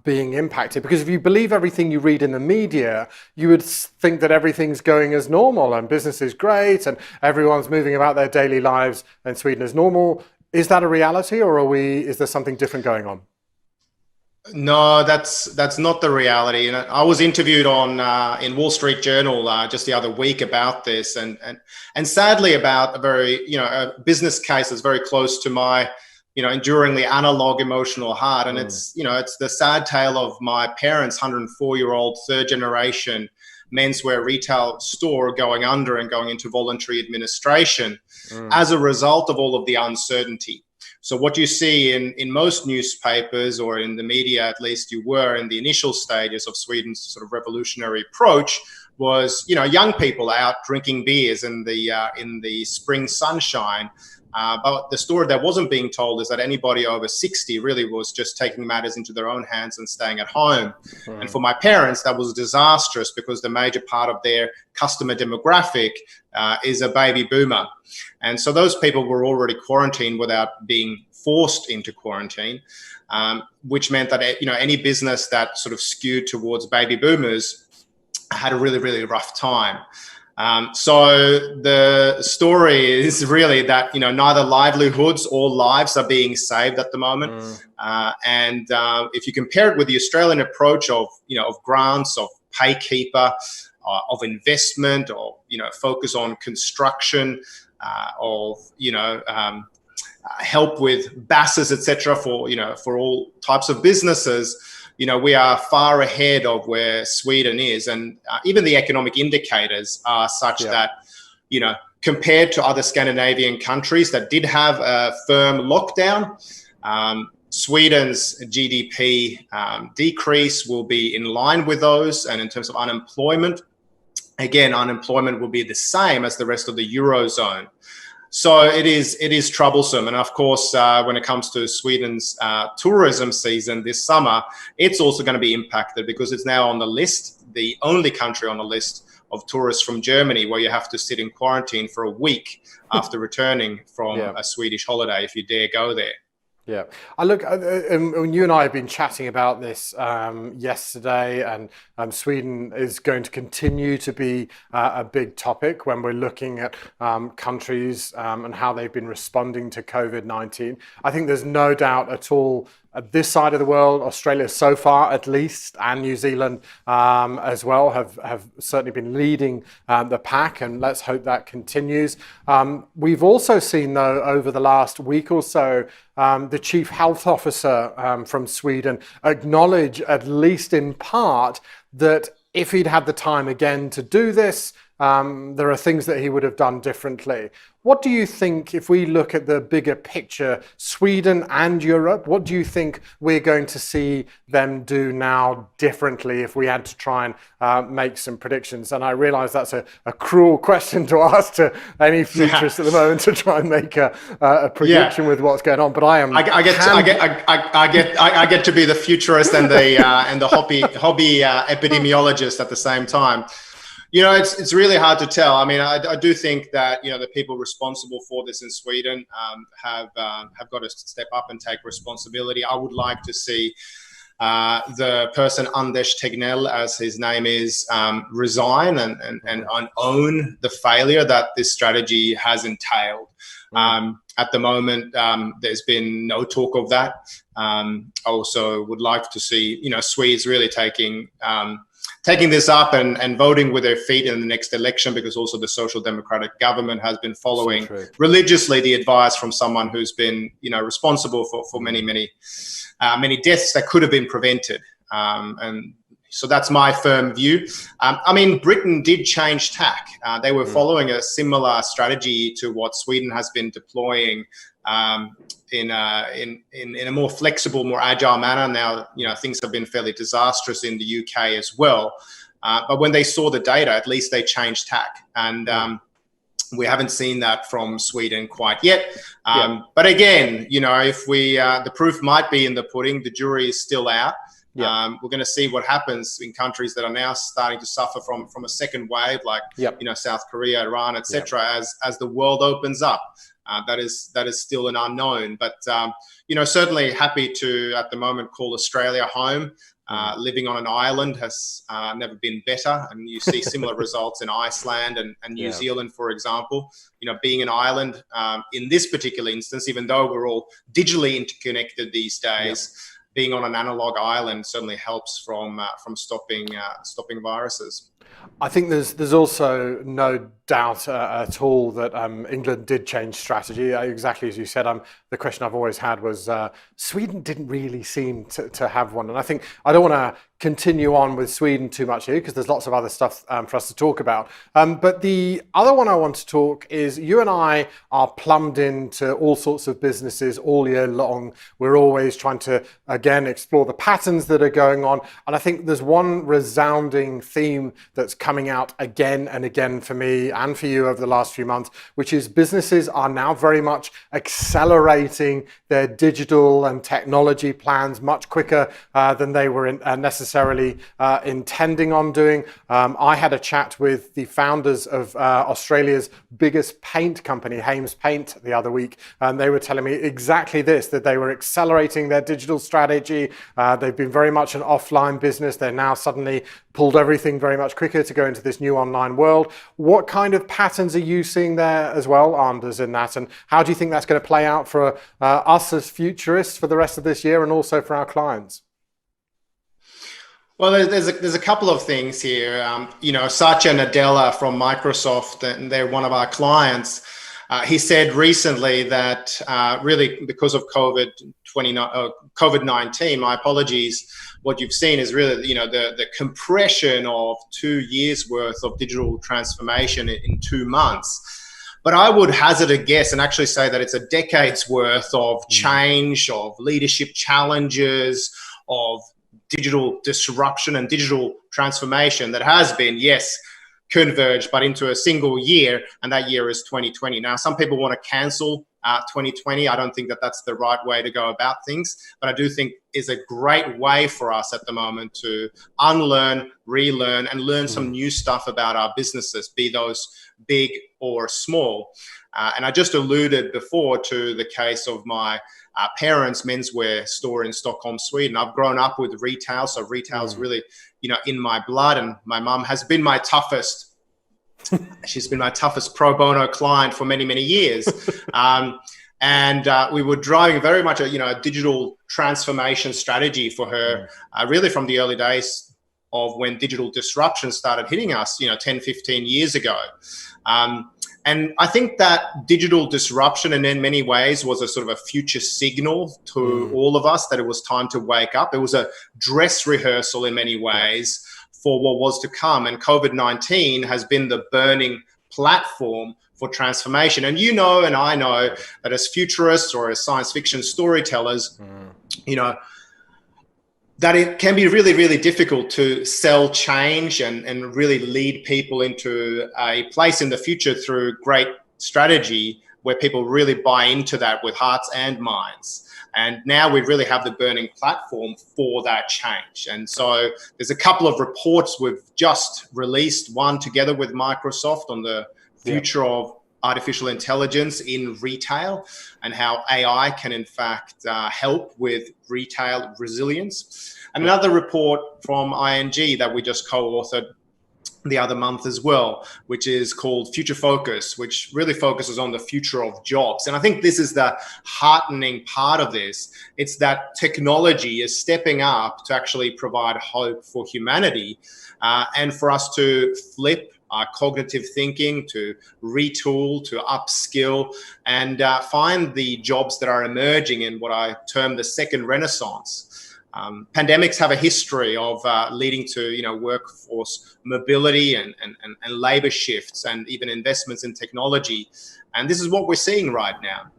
being impacted? Because if you believe everything you read in the media, you would think that everything's going as normal and business is great and everyone's moving about their daily lives in Sweden as normal. Is that a reality, or is there something different going on? No, that's not the reality. You know, I was interviewed on in Wall Street Journal just the other week about this, and sadly about a very a business case that's very close to my enduringly analog emotional heart, and it's the sad tale of my parents' 104-year-old third generation menswear retail store going under and going into voluntary administration as a result of all of the uncertainty. So what you see in most newspapers, or in the media at least you were in the initial stages of Sweden's sort of revolutionary approach, was young people out drinking beers in the spring sunshine. But the story that wasn't being told is that anybody over 60 really was just taking matters into their own hands and staying at home. And for my parents, that was disastrous, because the major part of their customer demographic is a baby boomer. And so those people were already quarantined without being forced into quarantine, which meant that any business that sort of skewed towards baby boomers had a really, really rough time. So the story is really that neither livelihoods or lives are being saved at the moment. And if you compare it with the Australian approach of grants, of paykeeper, of investment, or focus on construction, of help with buses, etc., for all types of businesses, we are far ahead of where Sweden is, and even the economic indicators are such that compared to other Scandinavian countries that did have a firm lockdown, Sweden's GDP decrease will be in line with those, and in terms of unemployment, again, unemployment will be the same as the rest of the Eurozone. So it is troublesome. And of course, when it comes to Sweden's tourism season this summer, it's also going to be impacted, because it's now on the list, the only country on the list of tourists from Germany where you have to sit in quarantine for a week after returning from a Swedish holiday, if you dare go there. Yeah, I look. You and I have been chatting about this yesterday, and Sweden is going to continue to be a big topic when we're looking at countries and how they've been responding to COVID-19. I think there's no doubt at all. This side of the world, Australia so far at least, and New Zealand as well, have certainly been leading the pack, and let's hope that continues. We've also seen, though, over the last week or so, the Chief Health Officer from Sweden acknowledge, at least in part, that if he'd had the time again to do this, there are things that he would have done differently. What do you think, if we look at the bigger picture, Sweden and Europe, what do you think we're going to see them do now differently if we had to try and make some predictions? And I realise that's a cruel question to ask to any futurist at the moment, to try and make a prediction with what's going on. But I get to be the futurist and the hobby epidemiologist at the same time. It's really hard to tell. I mean, I do think that the people responsible for this in Sweden have got to step up and take responsibility. I would like to see the person, Anders Tegnell, as his name is, resign and own the failure that this strategy has entailed. At the moment, there's been no talk of that. I also would like to see Swedes really taking this up and voting with their feet in the next election, because also the Social Democratic government has been following religiously the advice from someone who's been, responsible for many deaths that could have been prevented. And so that's my firm view. I mean, Britain did change tack. They were following a similar strategy to what Sweden has been deploying in a more flexible, more agile manner. Now, things have been fairly disastrous in the UK as well. But when they saw the data, at least they changed tack. And we haven't seen that from Sweden quite yet. But again, if the proof might be in the pudding, the jury is still out. Yeah. We're going to see what happens in countries that are now starting to suffer from a second wave, like South Korea, Iran, etc. As the world opens up. That is still an unknown, but certainly happy to at the moment call Australia home. Living on an island has never been better, and you see similar results in Iceland and New Zealand, for example. Being an island in this particular instance, even though we're all digitally interconnected these days, being on an analog island certainly helps from stopping viruses. I think there's also no doubt at all that England did change strategy. Exactly as you said, the question I've always had was Sweden didn't really seem to have one. And I think I don't want to continue on with Sweden too much here because there's lots of other stuff for us to talk about. But the other one I want to talk is you and I are plumbed into all sorts of businesses all year long. We're always trying to, again, explore the patterns that are going on. And I think there's one resounding theme that's coming out again and again for me and for you over the last few months, which is businesses are now very much accelerating their digital and technology plans much quicker than they were necessarily intending on doing. I had a chat with the founders of Australia's biggest paint company, Hames Paint, the other week, and they were telling me exactly this, that they were accelerating their digital strategy. They've been very much an offline business. They're now suddenly pulled everything very much quicker to go into this new online world. What kind of patterns are you seeing there as well, Anders, in that? And how do you think that's going to play out for us as futurists for the rest of this year and also for our clients? Well, there's a couple of things here. Satya Nadella from Microsoft, and they're one of our clients. He said recently that really because of COVID-19, my apologies, what you've seen is really, the compression of 2 years worth of digital transformation in 2 months. But I would hazard a guess and actually say that it's a decade's worth of change, of leadership challenges, of digital disruption and digital transformation that has been, yes, converged, but into a single year, and that year is 2020. Now, some people want to cancel 2020. I don't think that that's the right way to go about things, but I do think is a great way for us at the moment to unlearn, relearn, and learn some new stuff about our businesses, be those big or small. And I just alluded before to the case of my parents' menswear store in Stockholm, Sweden. I've grown up with retail, so retail is really, in my blood, and my mum has been my toughest. She's been my toughest pro bono client for many, many years. And we were driving very much a digital transformation strategy for her, really from the early days of when digital disruption started hitting us, 10, 15 years ago. And I think that digital disruption, and in many ways, was a sort of a future signal to all of us that it was time to wake up. It was a dress rehearsal in many ways for what was to come. And COVID-19 has been the burning platform for transformation. And and I know that as futurists or as science fiction storytellers, that it can be really, really difficult to sell change and really lead people into a place in the future through great strategy where people really buy into that with hearts and minds. And now we really have the burning platform for that change. And so there's a couple of reports we've just released, one together with Microsoft on the future of artificial intelligence in retail and how AI can in fact help with retail resilience. And another report from ING that we just co-authored the other month as well, which is called Future Focus, which really focuses on the future of jobs. And I think this is the heartening part of this. It's that technology is stepping up to actually provide hope for humanity and for us to flip our cognitive thinking, to retool, to upskill, and find the jobs that are emerging in what I term the second renaissance. Pandemics have a history of leading to, workforce mobility and labor shifts and even investments in technology. And this is what we're seeing right now.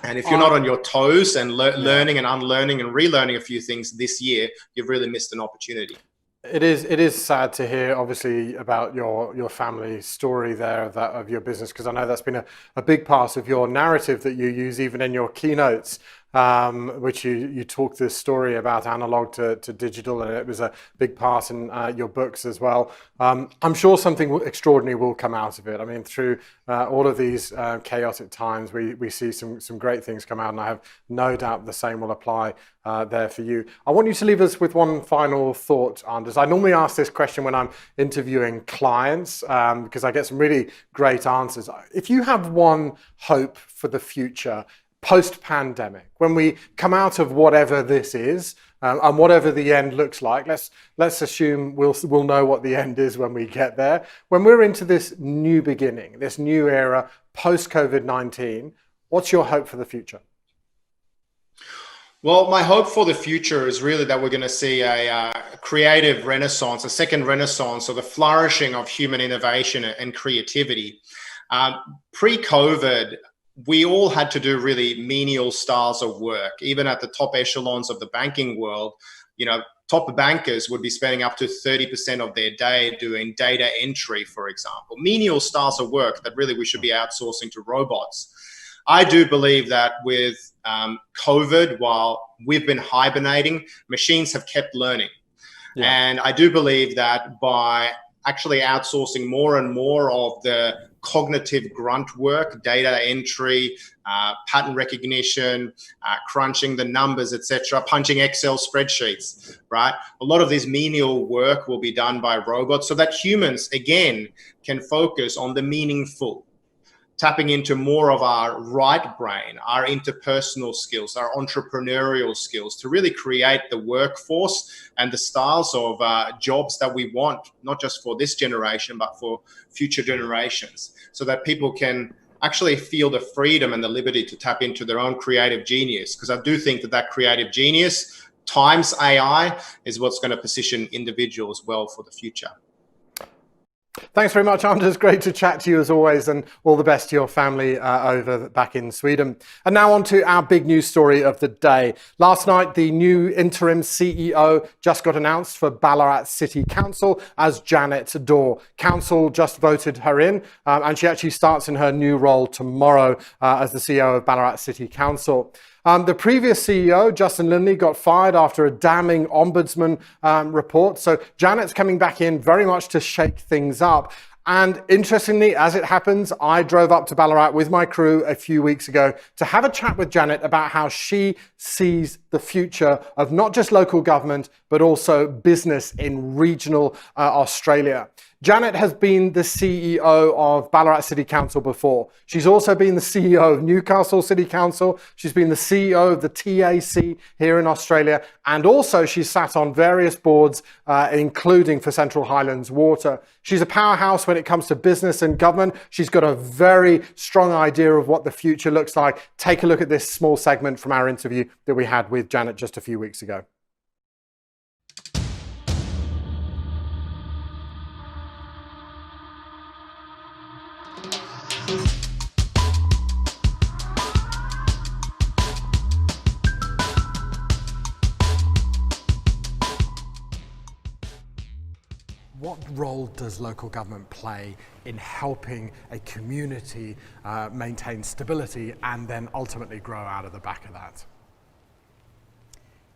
And if you're not on your toes and learning and unlearning and relearning a few things this year, you've really missed an opportunity. It is sad to hear, obviously, about your family story there of your business, because I know that's been a big part of your narrative that you use even in your keynotes. which you talked this story about analog to digital, and it was a big part in your books as well. I'm sure something extraordinary will come out of it. I mean, through all of these chaotic times, we see some great things come out, and I have no doubt the same will apply there for you. I want you to leave us with one final thought, Anders. I normally ask this question when I'm interviewing clients because I get some really great answers. If you have one hope for the future post-pandemic, when we come out of whatever this is and whatever the end looks like, let's assume we'll know what the end is when we get there. When we're into this new beginning, this new era post-COVID-19, what's your hope for the future? Well, my hope for the future is really that we're going to see a creative renaissance, a second renaissance, or the flourishing of human innovation and creativity. Pre-COVID, we all had to do really menial styles of work. Even at the top echelons of the banking world, top bankers would be spending up to 30% of their day doing data entry, for example. Menial styles of work that really we should be outsourcing to robots. I do believe that with COVID, while we've been hibernating, machines have kept learning. Yeah. And I do believe that by actually outsourcing more and more of the cognitive grunt work, data entry, pattern recognition, crunching the numbers, etc., punching Excel spreadsheets, right? A lot of this menial work will be done by robots so that humans, again, can focus on the meaningful, tapping into more of our right brain, our interpersonal skills, our entrepreneurial skills to really create the workforce and the styles of jobs that we want, not just for this generation, but for future generations, so that people can actually feel the freedom and the liberty to tap into their own creative genius. Because I do think that creative genius times AI is what's going to position individuals well for the future. Thanks very much, Anders. Great to chat to you as always, and all the best to your family over back in Sweden. And now on to our big news story of the day. Last night, the new interim CEO just got announced for Ballarat City Council as Janet Dore. Council just voted her in, and she actually starts in her new role tomorrow as the CEO of Ballarat City Council. The previous CEO, Justin Lindley, got fired after a damning Ombudsman report. So Janet's coming back in very much to shake things up. And interestingly, as it happens, I drove up to Ballarat with my crew a few weeks ago to have a chat with Janet about how she sees the future of not just local government, but also business in regional Australia. Janet has been the CEO of Ballarat City Council before. She's also been the CEO of Newcastle City Council. She's been the CEO of the TAC here in Australia. And also she's sat on various boards, including for Central Highlands Water. She's a powerhouse when it comes to business and government. She's got a very strong idea of what the future looks like. Take a look at this small segment from our interview that we had with Janet just a few weeks ago. What role does local government play in helping a community maintain stability and then ultimately grow out of the back of that?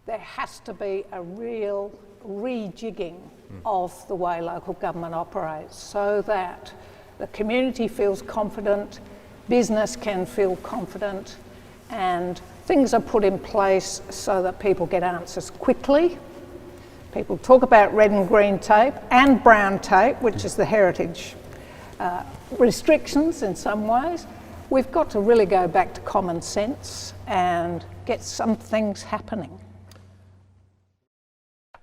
There has to be a real rejigging of the way local government operates so that the community feels confident, business can feel confident, and things are put in place so that people get answers quickly. People talk about red and green tape and brown tape, which is the heritage restrictions in some ways. We've got to really go back to common sense and get some things happening.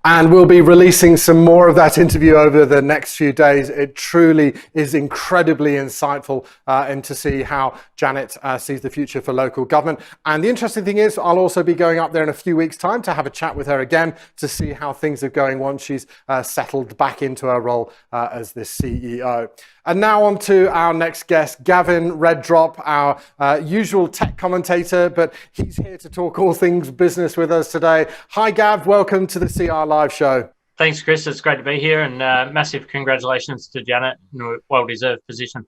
And we'll be releasing some more of that interview over the next few days. It truly is incredibly insightful and to see how Janet sees the future for local government. And the interesting thing is, I'll also be going up there in a few weeks' time to have a chat with her again to see how things are going once she's settled back into her role as the CEO. And now on to our next guest, Gavin Reddrop, our usual tech commentator, but he's here to talk all things business with us today. Hi, Gav. Welcome to the CR Live show. Thanks, Chris. It's great to be here, and massive congratulations to Janet in a well-deserved position.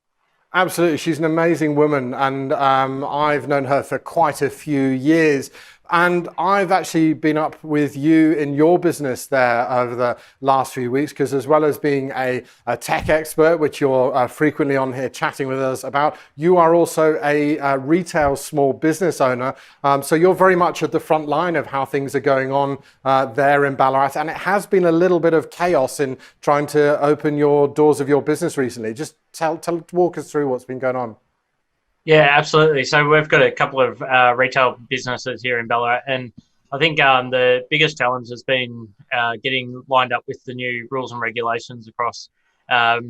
Absolutely. She's an amazing woman, and I've known her for quite a few years. And I've actually been up with you in your business there over the last few weeks, because as well as being a tech expert, which you're frequently on here chatting with us about, you are also a retail small business owner. So you're very much at the front line of how things are going on there in Ballarat. And it has been a little bit of chaos in trying to open your doors of your business recently. Just walk us through what's been going on. Yeah, absolutely. So we've got a couple of retail businesses here in Ballarat, and I think the biggest challenge has been getting lined up with the new rules and regulations across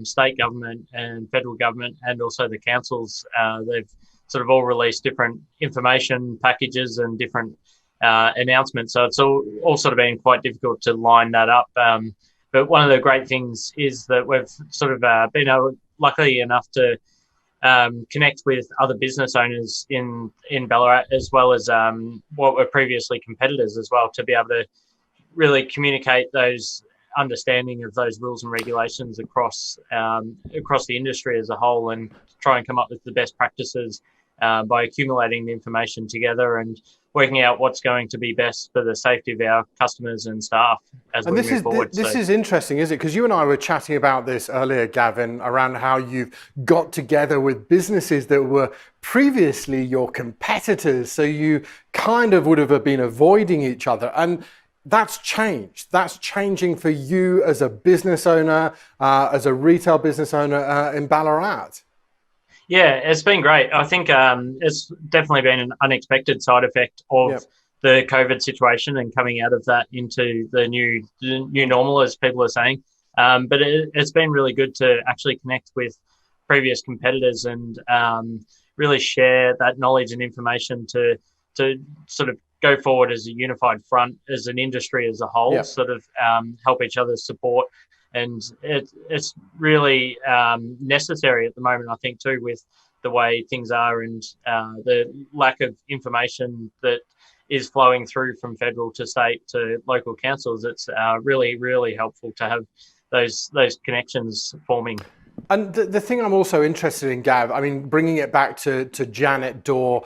state government and federal government, and also the councils. They've sort of all released different information packages and different announcements. So it's all sort of been quite difficult to line that up. But one of the great things is that we've sort of been lucky enough to connect with other business owners in Ballarat, as well as what were previously competitors as well, to be able to really communicate those understanding of those rules and regulations across the industry as a whole, and try and come up with the best practices by accumulating the information together and working out what's going to be best for the safety of our customers and staff as we move forward. This is interesting, isn't it? Because you and I were chatting about this earlier, Gavin, around how you've got together with businesses that were previously your competitors. So you kind of would have been avoiding each other. And that's changed. That's changing for you as a business owner, as a retail business owner in Ballarat. Yeah, it's been great. I think it's definitely been an unexpected side effect of the COVID situation and coming out of that into the new normal, as people are saying. But it's been really good to actually connect with previous competitors and really share that knowledge and information to sort of go forward as a unified front, as an industry as a whole, sort of help each other support. And it's really necessary at the moment, I think, too, with the way things are and the lack of information that is flowing through from federal to state to local councils. It's really, really helpful to have those connections forming. And the thing I'm also interested in, Gav, I mean, bringing it back to Janet Dore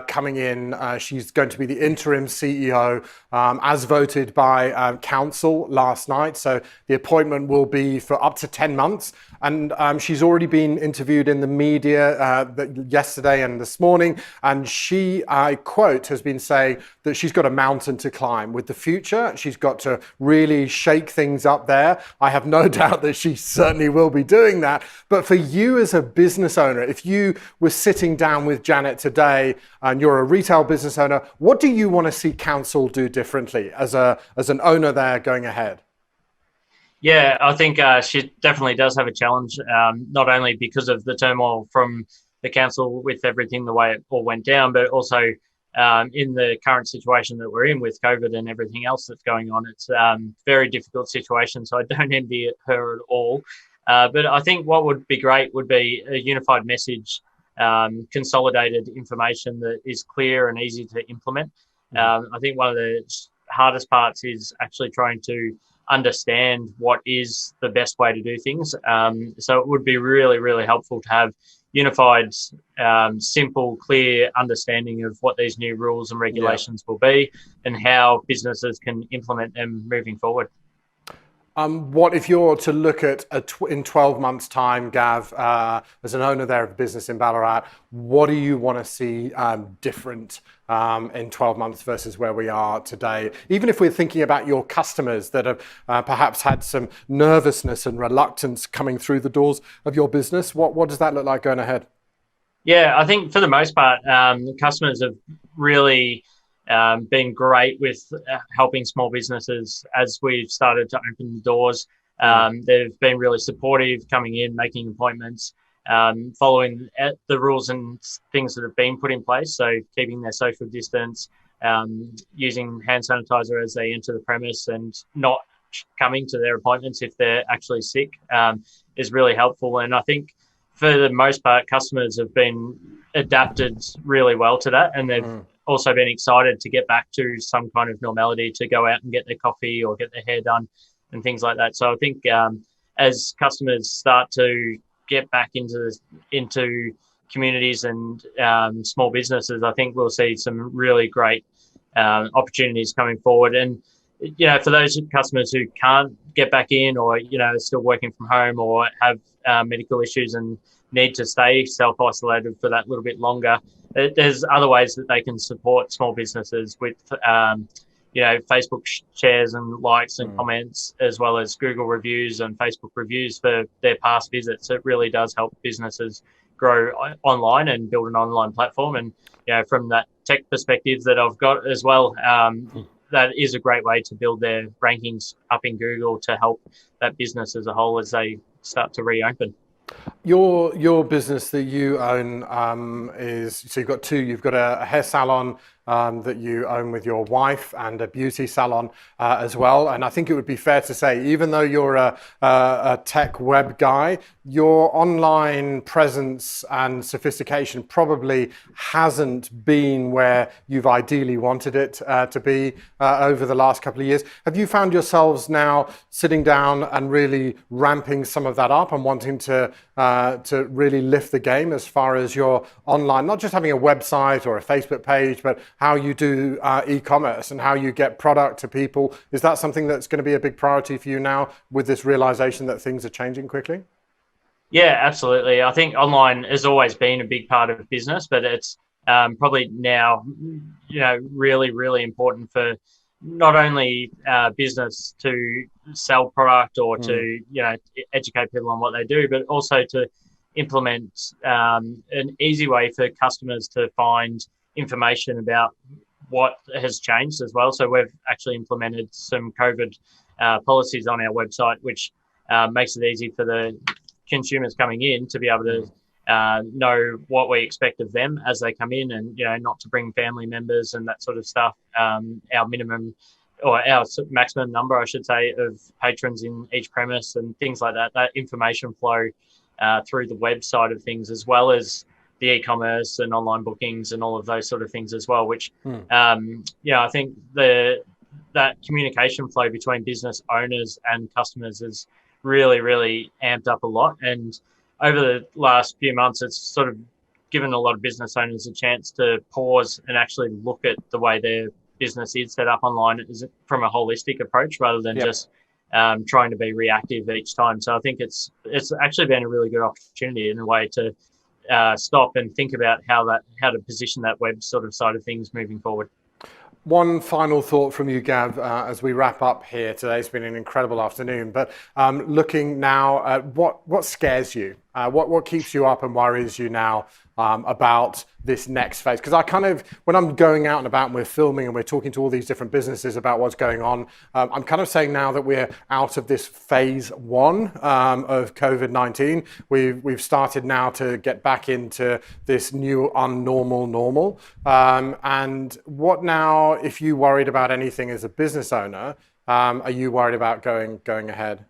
coming in, she's going to be the interim CEO as voted by council last night. So the appointment will be for up to 10 months. And she's already been interviewed in the media yesterday and this morning. And she, I quote, has been saying that she's got a mountain to climb with the future. She's got to really shake things up there. I have no doubt that she certainly will be doing that. But for you as a business owner, if you were sitting down with Janet today and you're a retail business owner, what do you want to see council do differently as an owner there going ahead? Yeah, I think she definitely does have a challenge, not only because of the turmoil from the council with everything the way it all went down, but also in the current situation that we're in with COVID and everything else that's going on. It's a very difficult situation, so I don't envy her at all. But I think what would be great would be a unified message, consolidated information that is clear and easy to implement. I think one of the hardest parts is actually trying to understand what is the best way to do things. So it would be really, really helpful to have unified, simple, clear understanding of what these new rules and regulations will be and how businesses can implement them moving forward. What if you're to look at in 12 months' time, Gav, as an owner there of a business in Ballarat, what do you want to see different in 12 months versus where we are today? Even if we're thinking about your customers that have perhaps had some nervousness and reluctance coming through the doors of your business, what does that look like going ahead? Yeah, I think for the most part, customers have really been great with helping small businesses as we've started to open the doors. They've been really supportive, coming in, making appointments, following the rules and things that have been put in place. So keeping their social distance, using hand sanitizer as they enter the premise, and not coming to their appointments if they're actually sick is really helpful. And I think for the most part, customers have been adapted really well to that, and they've also been excited to get back to some kind of normality, to go out and get their coffee or get their hair done and things like that. So I think as customers start to get back into communities and small businesses, I think we'll see some really great opportunities coming forward. And for those customers who can't get back in, or are still working from home, or have medical issues and need to stay self-isolated for that little bit longer, there's other ways that they can support small businesses with Facebook shares and likes and comments, as well as Google reviews and Facebook reviews for their past visits. It really does help businesses grow online and build an online platform. And from that tech perspective that I've got as well, that is a great way to build their rankings up in Google to help that business as a whole as they start to reopen. Your business that you own so you've got two. You've got a hair salon that you own with your wife, and a beauty salon as well. And I think it would be fair to say, even though you're a tech web guy, your online presence and sophistication probably hasn't been where you've ideally wanted it to be over the last couple of years. Have you found yourselves now sitting down and really ramping some of that up and wanting to really lift the game as far as your online, not just having a website or a Facebook page, but how you do e-commerce and how you get product to people? Is that something that's going to be a big priority for you now, with this realization that things are changing quickly? Yeah, absolutely. I think online has always been a big part of business, but it's probably now, really, really important for not only business to sell product or to, educate people on what they do, but also to implement an easy way for customers to find information about what has changed as well. So we've actually implemented some COVID policies on our website, which makes it easy for the consumers coming in to be able to know what we expect of them as they come in, and not to bring family members and that sort of stuff. Our minimum, or our maximum number, I should say, of patrons in each premise and things like that. That information flow through the website of things, as well as the e-commerce and online bookings and all of those sort of things as well, which I think that communication flow between business owners and customers is really, really amped up a lot. And over the last few months, it's sort of given a lot of business owners a chance to pause and actually look at the way their business is set up online from a holistic approach, rather than just trying to be reactive each time. So I think it's actually been a really good opportunity in a way to stop and think about how to position that web sort of side of things moving forward. One final thought from you, Gav, as we wrap up here today. It's been an incredible afternoon, but looking now at what scares you, what keeps you up and worries you now about this next phase? Because when I'm going out and about and we're filming and we're talking to all these different businesses about what's going on, I'm kind of saying now that we're out of this phase one of COVID-19. We've started now to get back into this new unnormal normal. And what now, if you worried about anything as a business owner, are you worried about going ahead?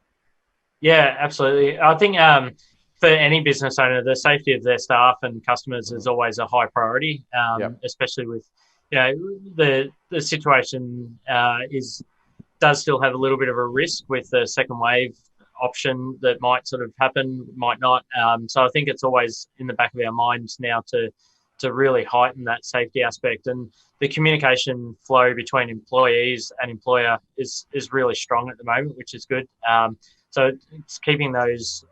Yeah, absolutely. I think for any business owner, the safety of their staff and customers is always a high priority, especially with, the situation does still have a little bit of a risk with the second wave option that might sort of happen, might not. So I think it's always in the back of our minds now to really heighten that safety aspect. And the communication flow between employees and employer is really strong at the moment, which is good. So it's keeping those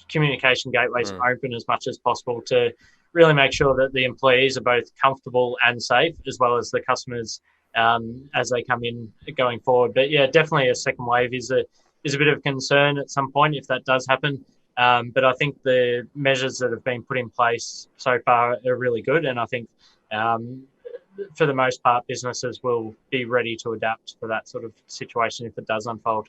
communication gateways open as much as possible to really make sure that the employees are both comfortable and safe, as well as the customers as they come in going forward. But yeah, definitely a second wave is a bit of concern at some point if that does happen. But I think the measures that have been put in place so far are really good, and I think for the most part businesses will be ready to adapt for that sort of situation if it does unfold.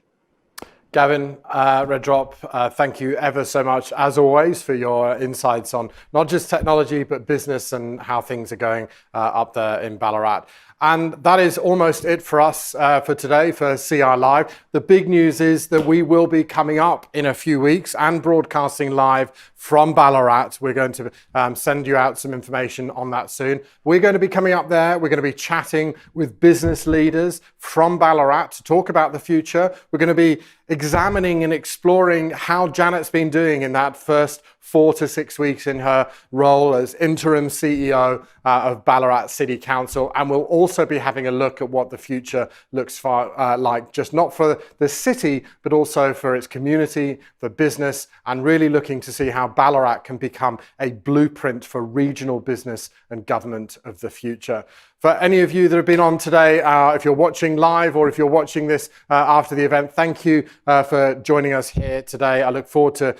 Gavin, Red Drop, thank you ever so much, as always, for your insights on not just technology, but business and how things are going up there in Ballarat. And that is almost it for us for today for CR Live. The big news is that we will be coming up in a few weeks and broadcasting live from Ballarat. We're going to send you out some information on that soon. We're going to be coming up there. We're going to be chatting with business leaders from Ballarat to talk about the future. We're going to be examining and exploring how Janet's been doing in that first 4 to 6 weeks in her role as interim CEO of Ballarat City Council. And we'll also also be having a look at what the future looks like, just not for the city, but also for its community, for business, and really looking to see how Ballarat can become a blueprint for regional business and government of the future. For any of you that have been on today, if you're watching live or if you're watching this after the event, thank you for joining us here today. I look forward to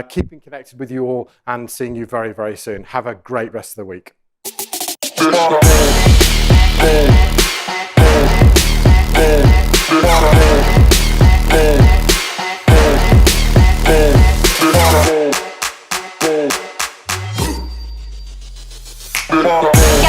keeping connected with you all and seeing you very, very soon. Have a great rest of the week. Yeah.